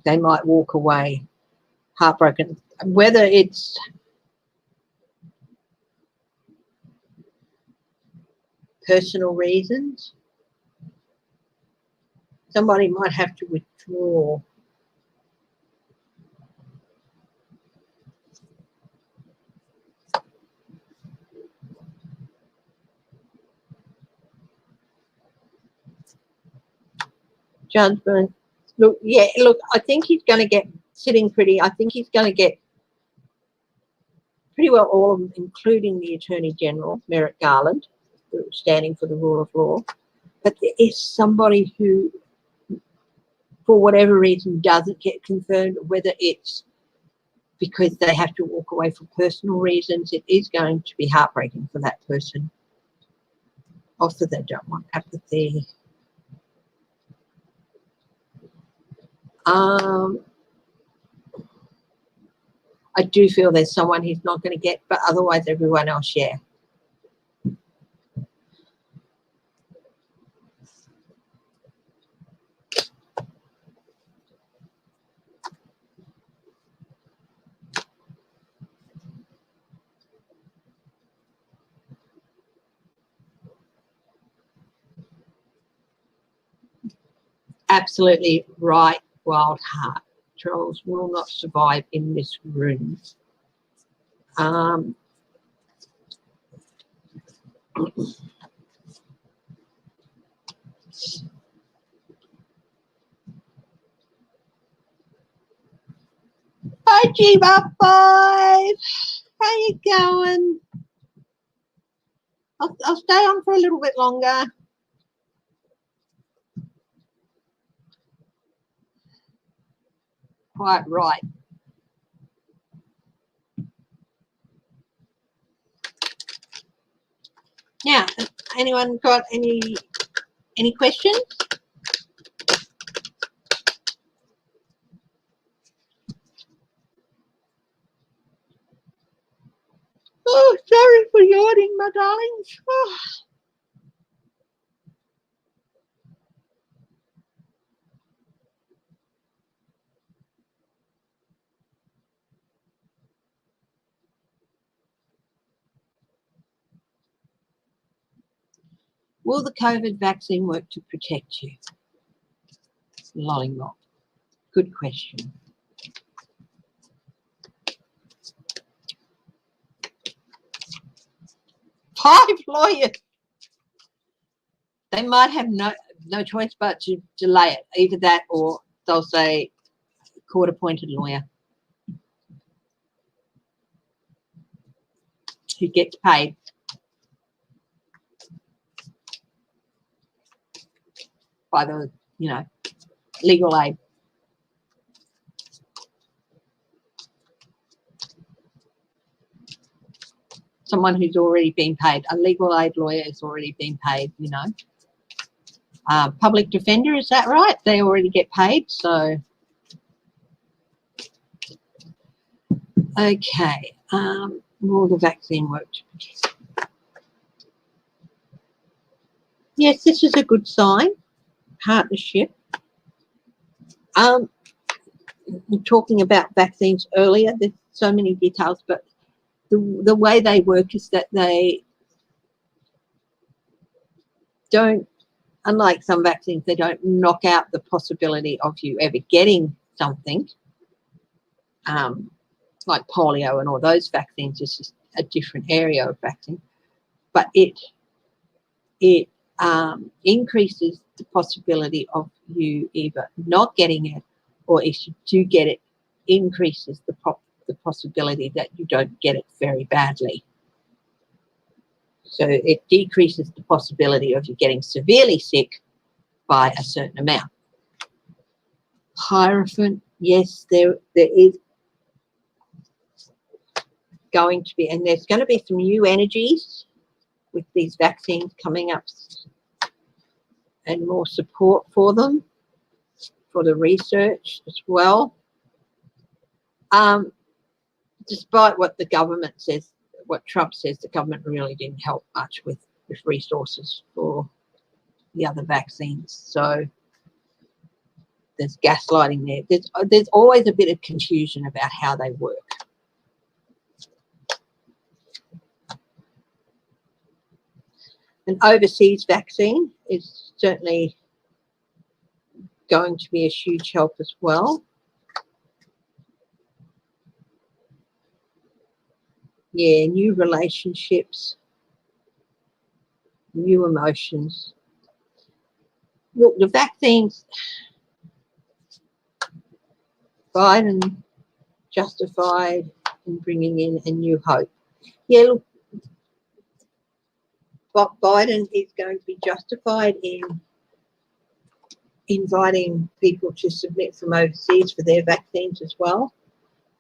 They might walk away heartbroken. Whether it's personal reasons, somebody might have to withdraw. Judgment. Look, yeah, look, I think he's going to get sitting pretty. I think he's going to get pretty well all of them, including the Attorney General, Merrick Garland, standing for the rule of law. But there is somebody who, for whatever reason, doesn't get confirmed, whether it's because they have to walk away for personal reasons. It is going to be heartbreaking for that person. Also, they don't want apathy. I do feel there's someone he's not going to get, but otherwise everyone else, yeah. Absolutely right, Wild Heart. Trolls will not survive in this room. G5. How you going? I'll stay on for a little bit longer. Quite right. Now, anyone got any questions? Oh, sorry for yawning, my darlings. Oh. Will the COVID vaccine work to protect you? Lollymop. Good question. Five lawyers. They might have no choice but to delay it. Either that or they'll say court-appointed lawyer who gets paid. By the, legal aid. Someone who's already been paid. A legal aid lawyer has already been paid, Public defender, is that right? They already get paid, so. Okay. Will the vaccine work? Yes, this is a good sign. Partnership. We're talking about vaccines earlier. There's so many details, but the way they work is that they don't, unlike some vaccines, they don't knock out the possibility of you ever getting something, like polio and all those vaccines. It's just a different area of vaccine, but it increases the possibility of you either not getting it, or if you do get it, increases the possibility that you don't get it very badly. So it decreases the possibility of you getting severely sick by a certain amount. Hierophant, yes, there is going to be, and there's going to be some new energies with these vaccines coming up and more support for them, for the research as well. Despite what the government says, what Trump says, the government really didn't help much with resources for the other vaccines. So there's gaslighting there. There's always a bit of confusion about how they work. An overseas vaccine is certainly going to be a huge help as well. Yeah, new relationships, new emotions. Look, the vaccines, Biden justified in bringing in a new hope. Yeah, look, but Biden is going to be justified in inviting people to submit from overseas for their vaccines as well.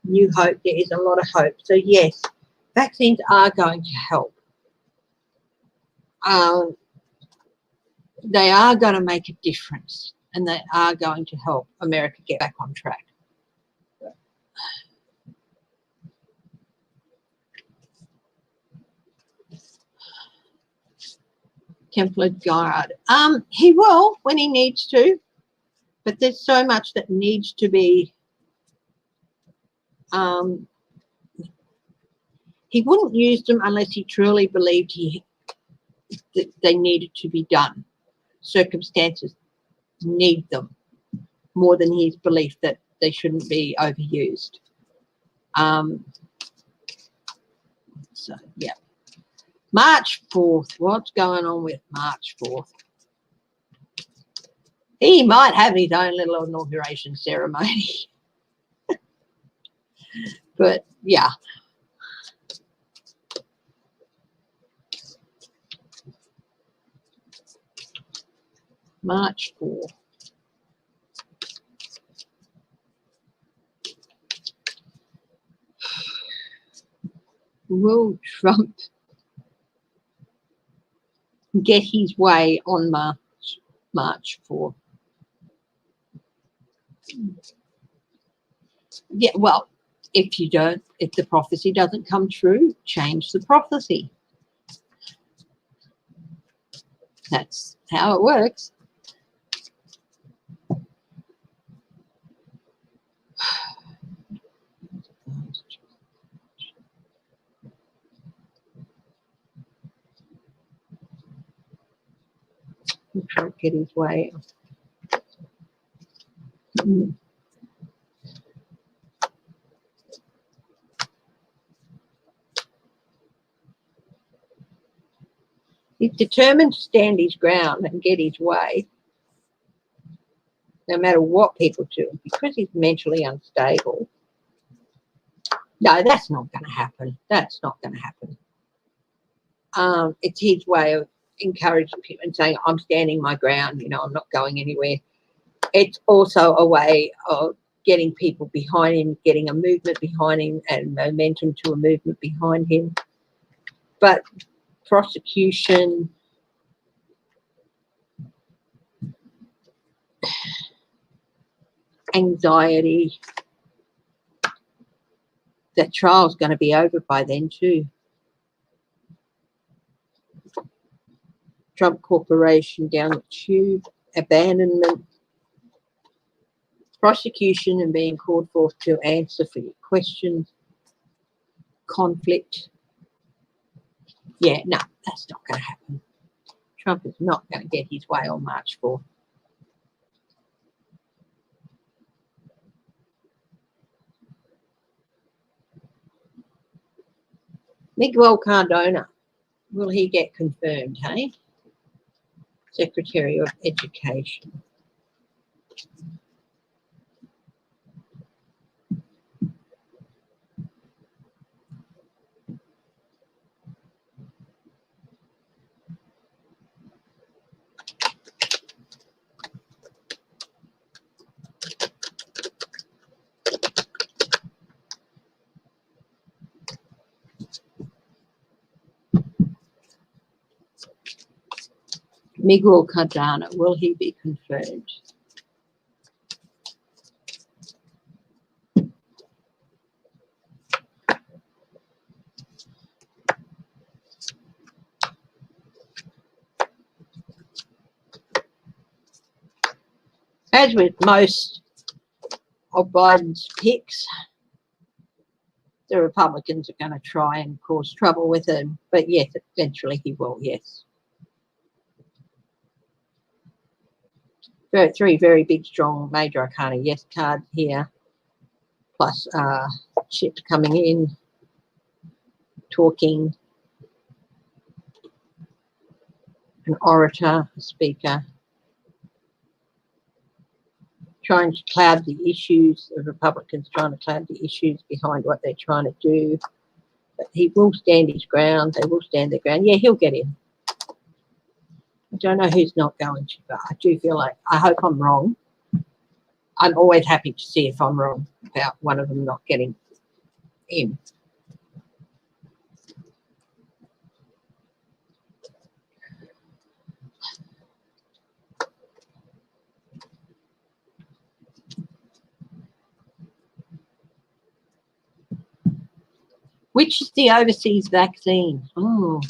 New hope, there is a lot of hope. So yes, vaccines are going to help. They are going to make a difference, and they are going to help America get back on track. Templar Guard. He will when he needs to, but there's so much that needs to be. He wouldn't use them unless he truly believed that they needed to be done. Circumstances need them more than his belief that they shouldn't be overused. So yeah. March 4th. What's going on with March 4th? He might have his own little inauguration ceremony. But yeah. March 4. Will Trump get his way on March 4? Yeah, well, if the prophecy doesn't come true, change the prophecy. That's how it works. He'll try to get his way. He's determined to stand his ground and get his way, no matter what people do, because he's mentally unstable. No, that's not going to happen. That's not going to happen. It's his way of encouraging people and saying, I'm standing my ground, I'm not going anywhere. It's also a way of getting people behind him, getting a movement behind him and momentum to a movement behind him. But prosecution, anxiety, that trial's going to be over by then too. Trump Corporation down the tube, abandonment, prosecution and being called forth to answer for your questions, conflict. Yeah, no, that's not going to happen. Trump is not going to get his way on March 4th. Miguel Cardona, will he get confirmed, hey? Secretary of Education. Miguel Cardona, will he be confirmed? As with most of Biden's picks, the Republicans are going to try and cause trouble with him. But yes, eventually he will, yes. Three very big, strong major arcana yes card here, plus ships coming in, talking, an orator, a speaker, trying to cloud the issues, the Republicans trying to cloud the issues behind what they're trying to do. But he will stand his ground, they will stand their ground. Yeah, he'll get in. I don't know who's not going to, but I do feel like, I hope I'm wrong. I'm always happy to see if I'm wrong about one of them not getting in. Which is the overseas vaccine? Oh.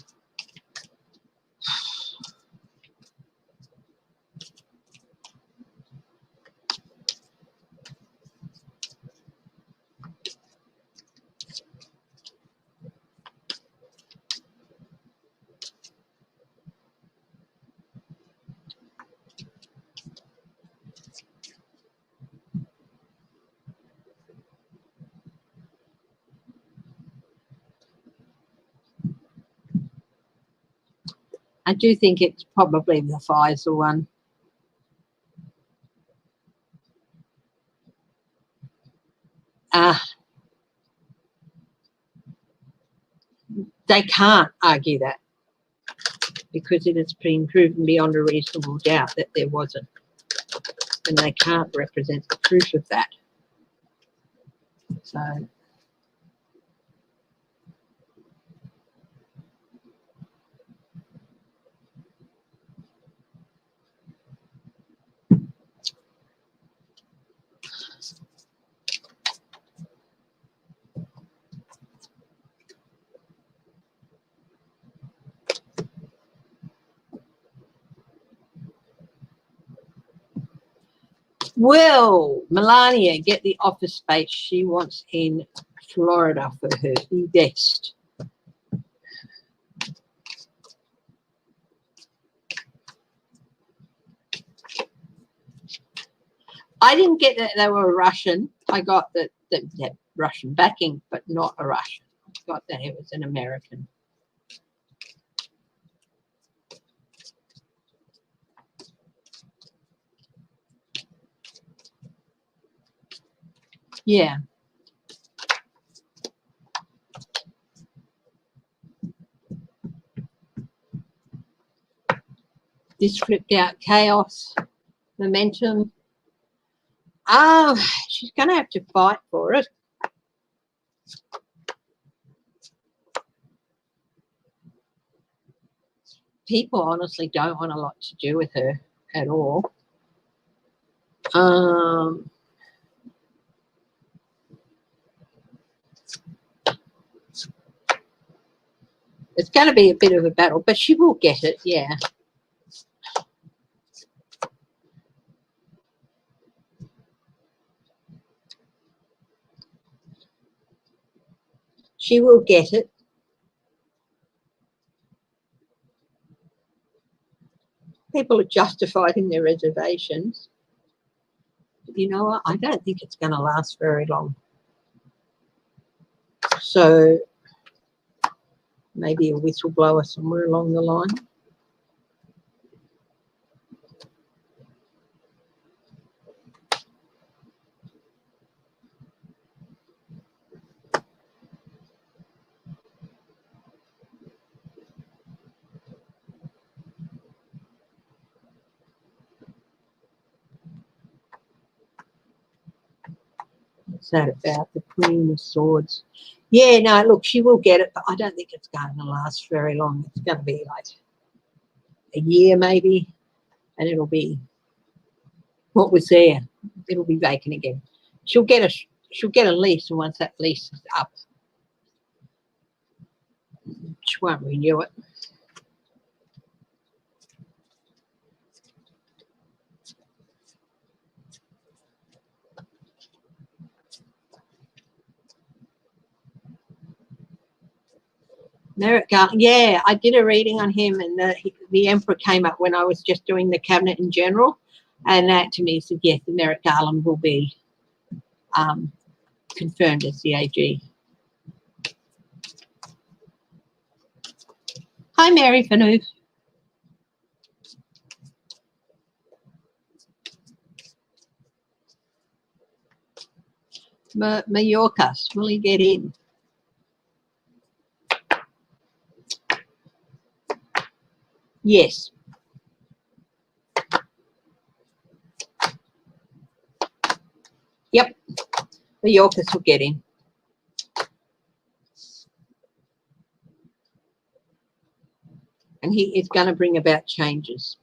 I do think it's probably the Pfizer one. They can't argue that because it has been proven beyond a reasonable doubt that there wasn't, and they can't represent the proof of that. So will Melania get the office space she wants in Florida for her invest? I didn't get that they were Russian. I got that they had Russian backing, but not a Russian. I got that it was an American. Yeah. This flipped out chaos, momentum. She's going to have to fight for it. People honestly don't want a lot to do with her at all. It's going to be a bit of a battle, but she will get it, yeah. She will get it. People are justified in their reservations. But you know what? I don't think it's going to last very long. So maybe a whistleblower somewhere along the line. What's that about? The Queen of Swords. Yeah, no, look, she will get it, but I don't think it's going to last very long. It's going to be like a year maybe, and it'll be what was there. It'll be vacant again. She'll get a lease, and once that lease is up, she won't renew it. Merrick Garland, yeah, I did a reading on him, and the Emperor came up when I was just doing the cabinet in general, and that to me said, yes, the Merrick Garland will be confirmed as the AG. Hi, Mary Fanoof. Mayorkas, will he get in? Yes. Yep. Mayorkas will get in. And he is going to bring about changes.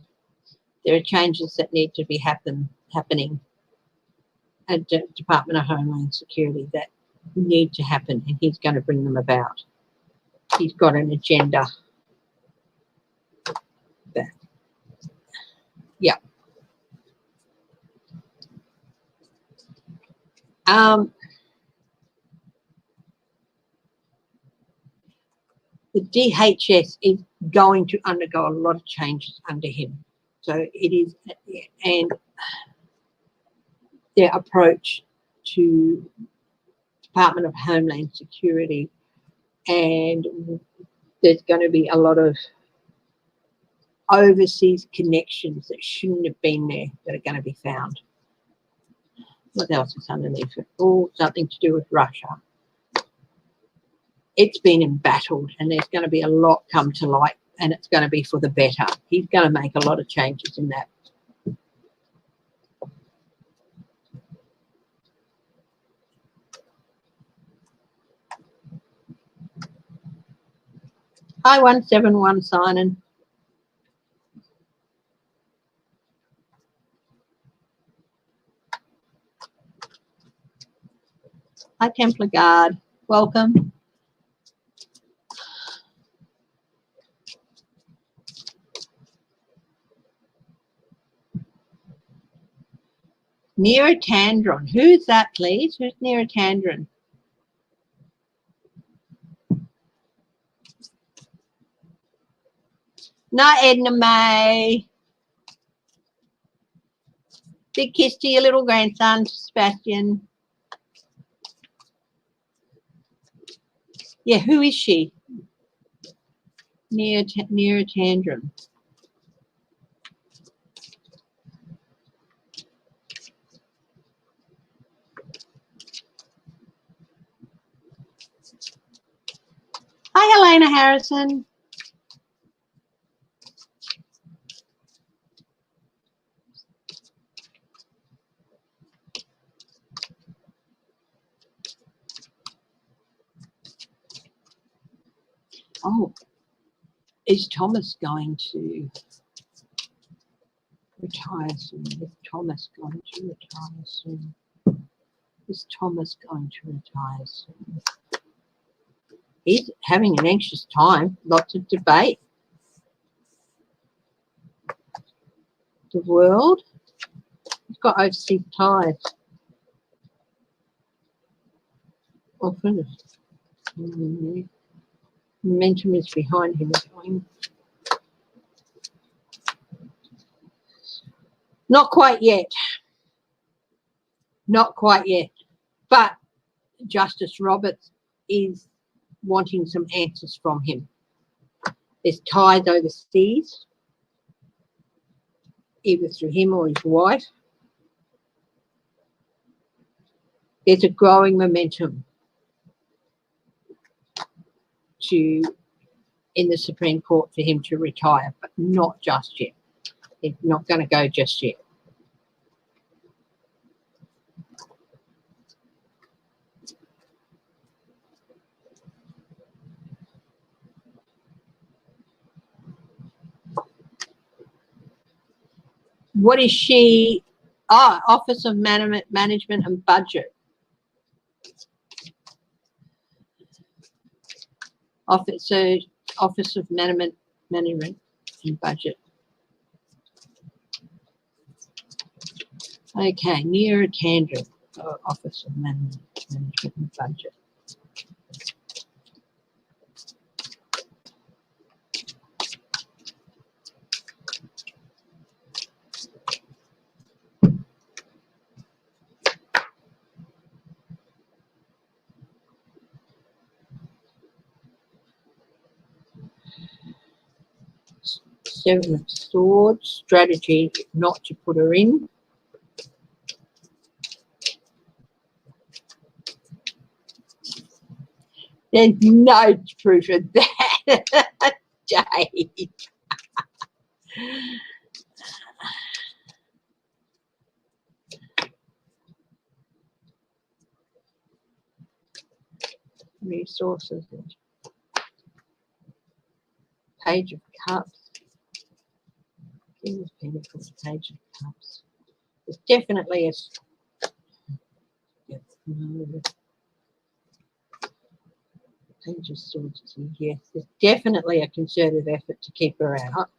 There are changes that need to be happening at the Department of Homeland Security that need to happen, and he's going to bring them about. He's got an agenda. Yeah. The DHS is going to undergo a lot of changes under him. So it is, and their approach to Department of Homeland Security, and there's going to be a lot of overseas connections that shouldn't have been there that are going to be found. What else is underneath it? Oh, something to do with Russia. it's been embattled, and there's going to be a lot come to light, and it's going to be for the better. He's going to make a lot of changes in that. Hi, 171 signing. Hi, Templar Guard. Welcome. Neurotandron. Who's that, please? Who's Neurotandron? Not Edna May. Big kiss to your little grandson, Sebastian. Yeah, who is she? Neurotandron. Hi, Helena Harrison. Oh, is Thomas going to retire soon? Is Thomas going to retire soon? Is Thomas going to retire soon? He's having an anxious time. Lots of debate. The world. He's got overseas ties. Often. Momentum is behind him going. Not quite yet. Not quite yet. But Justice Roberts is wanting some answers from him. There's ties overseas, either through him or his wife. There's a growing momentum in the Supreme Court for him to retire, but not just yet. It's not going to go just yet. What is she? Office of Management and Budget. Office of Management and Budget. Okay, Neurotandron, Office of Management and Budget. Seven of Swords, strategy not to put her in. There's no proof of that, Jade. Resources. Page of Cups. King of Pentacles, Page of Cups. There's definitely a... No. Page of Swords. Yes, there's definitely a concerted effort to keep her out.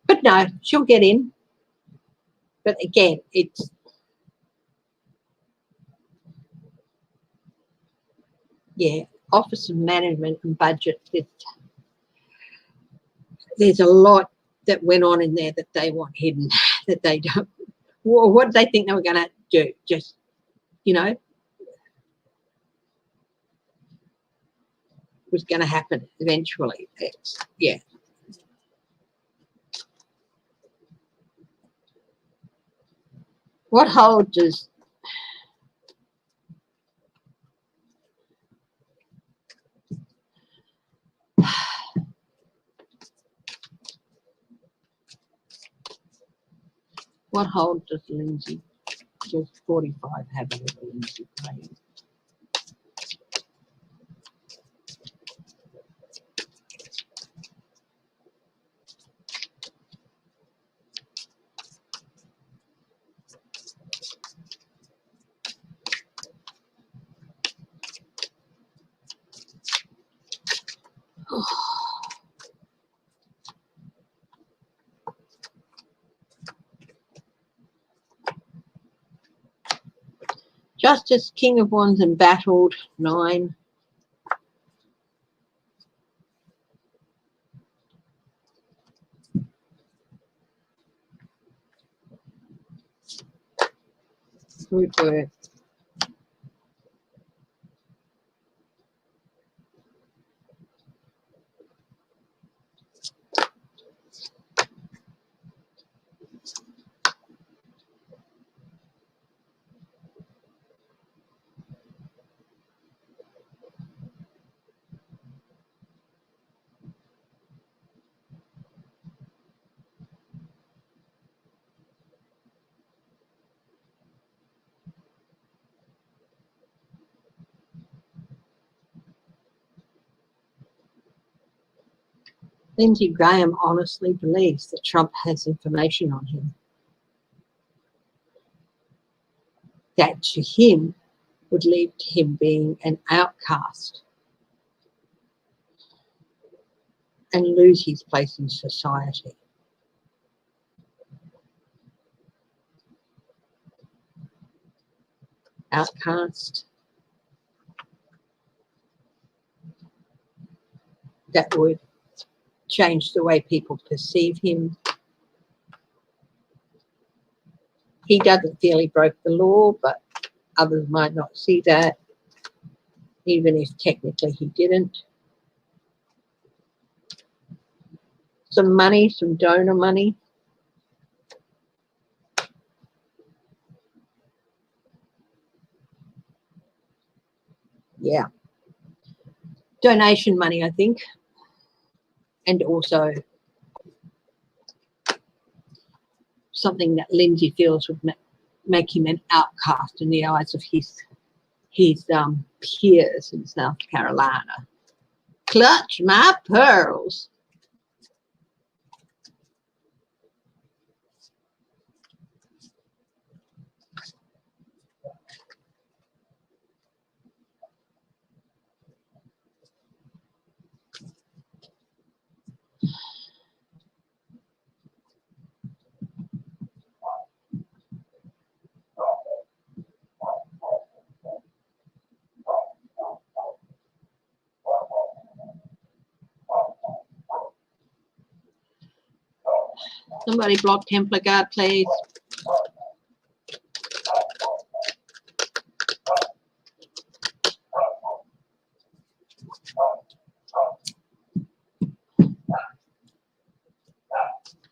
But no, she'll get in. But again, it's... Yeah, Office of Management and Budget. There's a lot that went on in there that they want hidden, that they don't... What did they think they were going to do? Just, you know, was going to happen eventually. Yeah. What hold does What hold does Lindsey, does 45 have over Lindsey playing? Justice, King of Wands embattled, 9. Good work. Lindsey Graham honestly believes that Trump has information on him that to him would lead to him being an outcast and lose his place in society. Outcast. That would change the way people perceive him. He doesn't feel he broke the law, but others might not see that, even if technically he didn't. Some money, some donor money. Yeah. Donation money, I think. And also something that Lindsey feels would make him an outcast in the eyes of his peers in South Carolina. Clutch my pearls. Somebody block Templar Guard, please.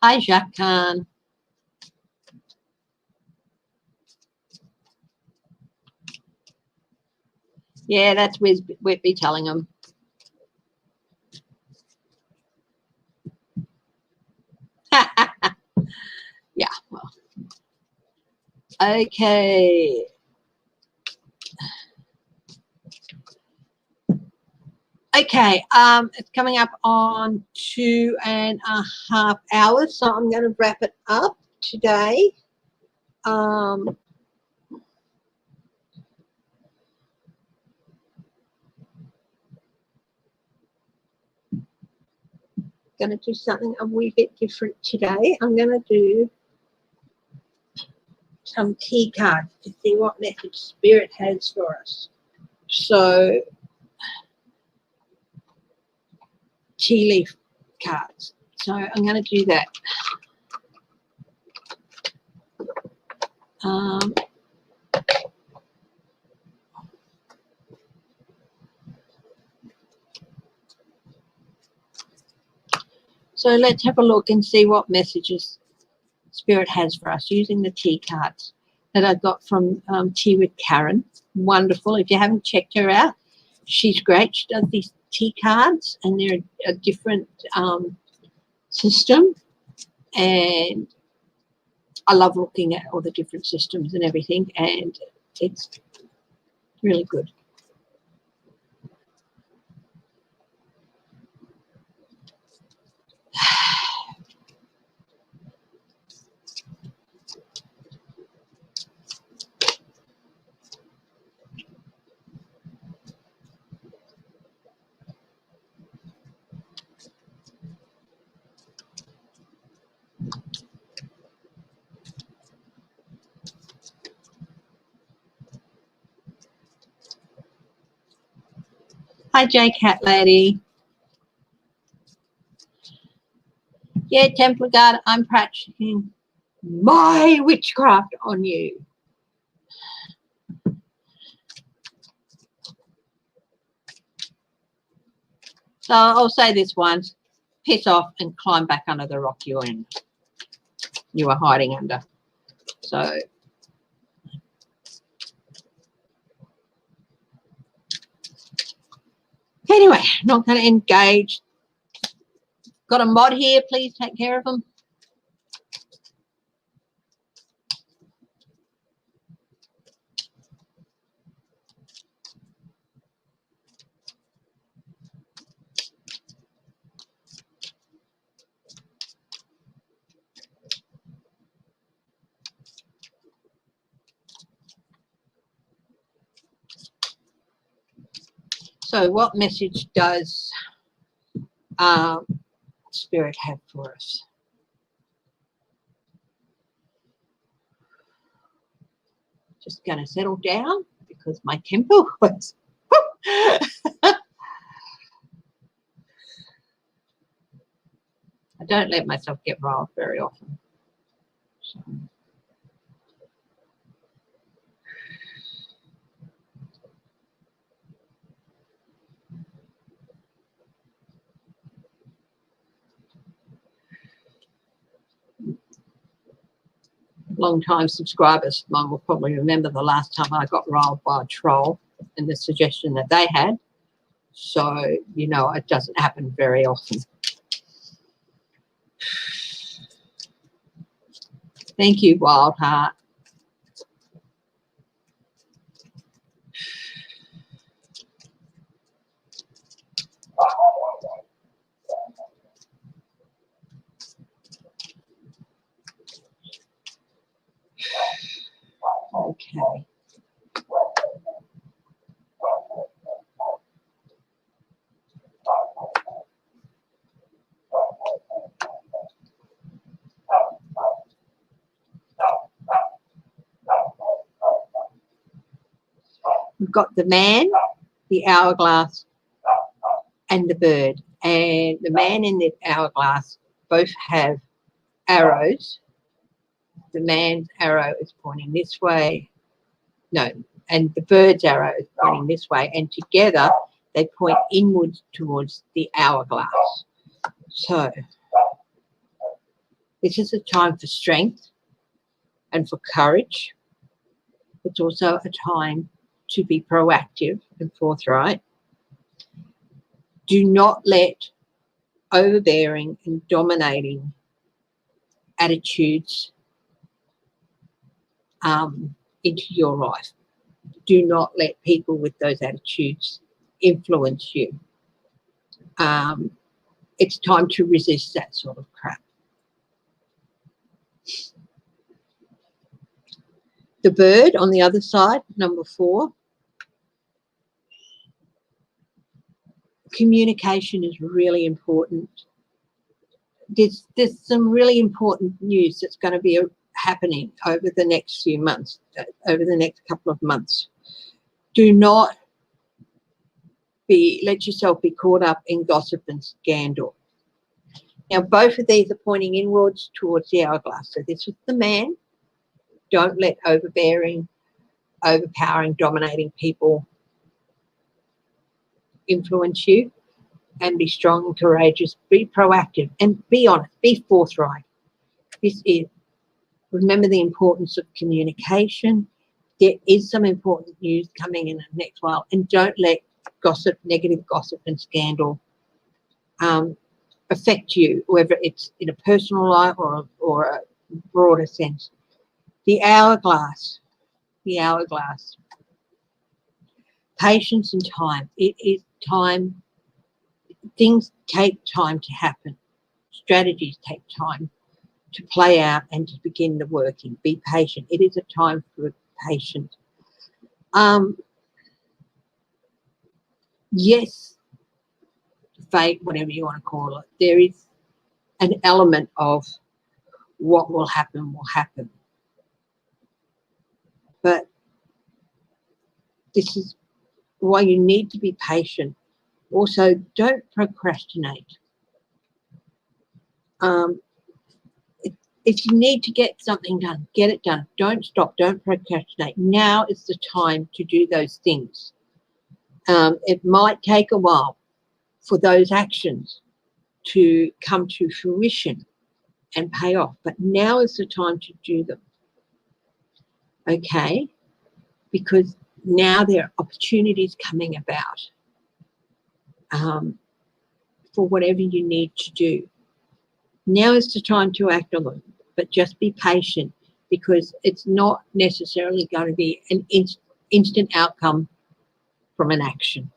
Hi, Jacques Khan. Yeah, that's Whitby telling him. Yeah, well. Okay. Okay, it's coming up on 2.5 hours, so I'm going to wrap it up today. Going to do something a wee bit different today. I'm going to do some key cards to see what message Spirit has for us. So, tea leaf cards. So I'm going to do that. So let's have a look and see what messages Spirit has for us using the tea cards that I got from Tea with Karen. Wonderful. If you haven't checked her out, she's great. She does these tea cards, and they're a different system. And I love looking at all the different systems and everything, and it's really good. Hi, J Cat Lady. Yeah, Templar Guard, I'm practicing my witchcraft on you. So I'll say this once, piss off and climb back under the rock you were hiding under. So anyway, not going to engage. Got a mod here, please take care of them. So what message does Spirit have for us? Just going to settle down because my temper was... I don't let myself get riled very often. So. Long-time subscribers, mine will probably remember the last time I got riled by a troll and the suggestion that they had. So, you know, it doesn't happen very often. Thank you, Wild Heart. Okay. We've got the man, the hourglass, and the bird. And the man and the hourglass both have arrows. The man's arrow is pointing this way. No, and the bird's arrow is pointing this way. And together they point inwards towards the hourglass. So this is a time for strength and for courage. It's also a time to be proactive and forthright. Do not let overbearing and dominating attitudes into your life. Do not let people with those attitudes influence you. It's time to resist that sort of crap. The bird on the other side, number 4. Communication is really important. There's some really important news that's going to be happening over the next few months, over the next couple of months. Do not let yourself be caught up in gossip and scandal. Now, both of these are pointing inwards towards the hourglass. So this is the man. Don't let overbearing, overpowering, dominating people influence you, and be strong and courageous, be proactive and be honest, be forthright. Remember the importance of communication. There is some important news coming in the next while, and don't let gossip, negative gossip and scandal affect you, whether it's in a personal life or a broader sense. The hourglass. The hourglass. Patience and time. It is time. Things take time to happen. Strategies take time to play out and to begin the working. Be patient. It is a time for patience. Yes, fate, whatever you want to call it, there is an element of what will happen. But this is why you need to be patient. Also, don't procrastinate. If you need to get something done, get it done. Don't stop. Don't procrastinate. Now is the time to do those things. It might take a while for those actions to come to fruition and pay off, but now is the time to do them. Okay? Because now there are opportunities coming about for whatever you need to do. Now is the time to act on them, but just be patient, because it's not necessarily going to be an instant outcome from an action.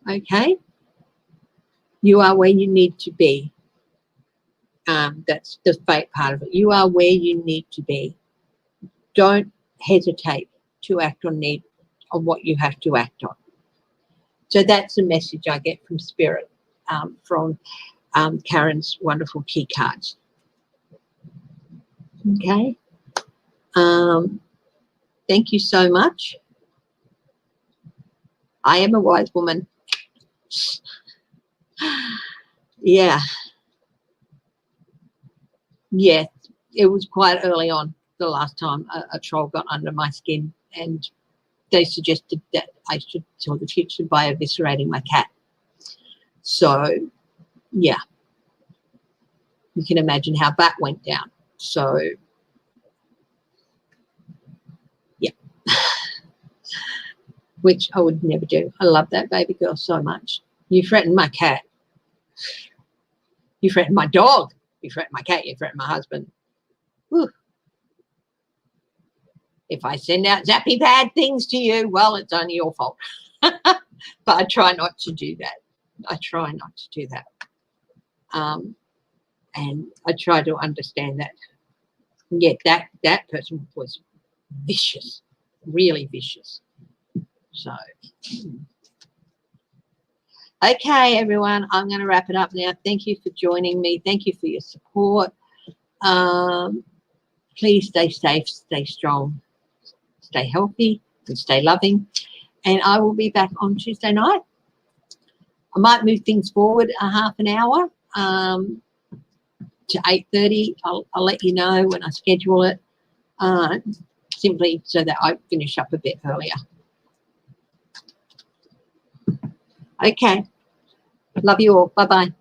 Okay? You are where you need to be. That's the fate part of it. You are where you need to be. Don't hesitate to act on what you have to act on. So that's the message I get from Spirit, from Karen's wonderful key cards. Okay. Thank you so much. I am a wise woman. Yeah. Yes, it was quite early on the last time a troll got under my skin, and they suggested that I should tell the future by eviscerating my cat. So, yeah, you can imagine how that went down. So, yeah, which I would never do. I love that baby girl so much. You threatened my cat. You threatened my dog. You threatened my cat. You threatened my husband. Whew. If I send out zappy bad things to you, well, it's only your fault. But I try not to do that. I try not to do that. And I try to understand that. Yeah, that person was vicious, really vicious. So, okay, everyone, I'm going to wrap it up now. Thank you for joining me. Thank you for your support. Please stay safe, stay strong, stay healthy, and stay loving. And I will be back on Tuesday night. I might move things forward a half an hour to 8:30. I'll let you know when I schedule it, simply so that I finish up a bit earlier. Okay. Love you all. Bye-bye.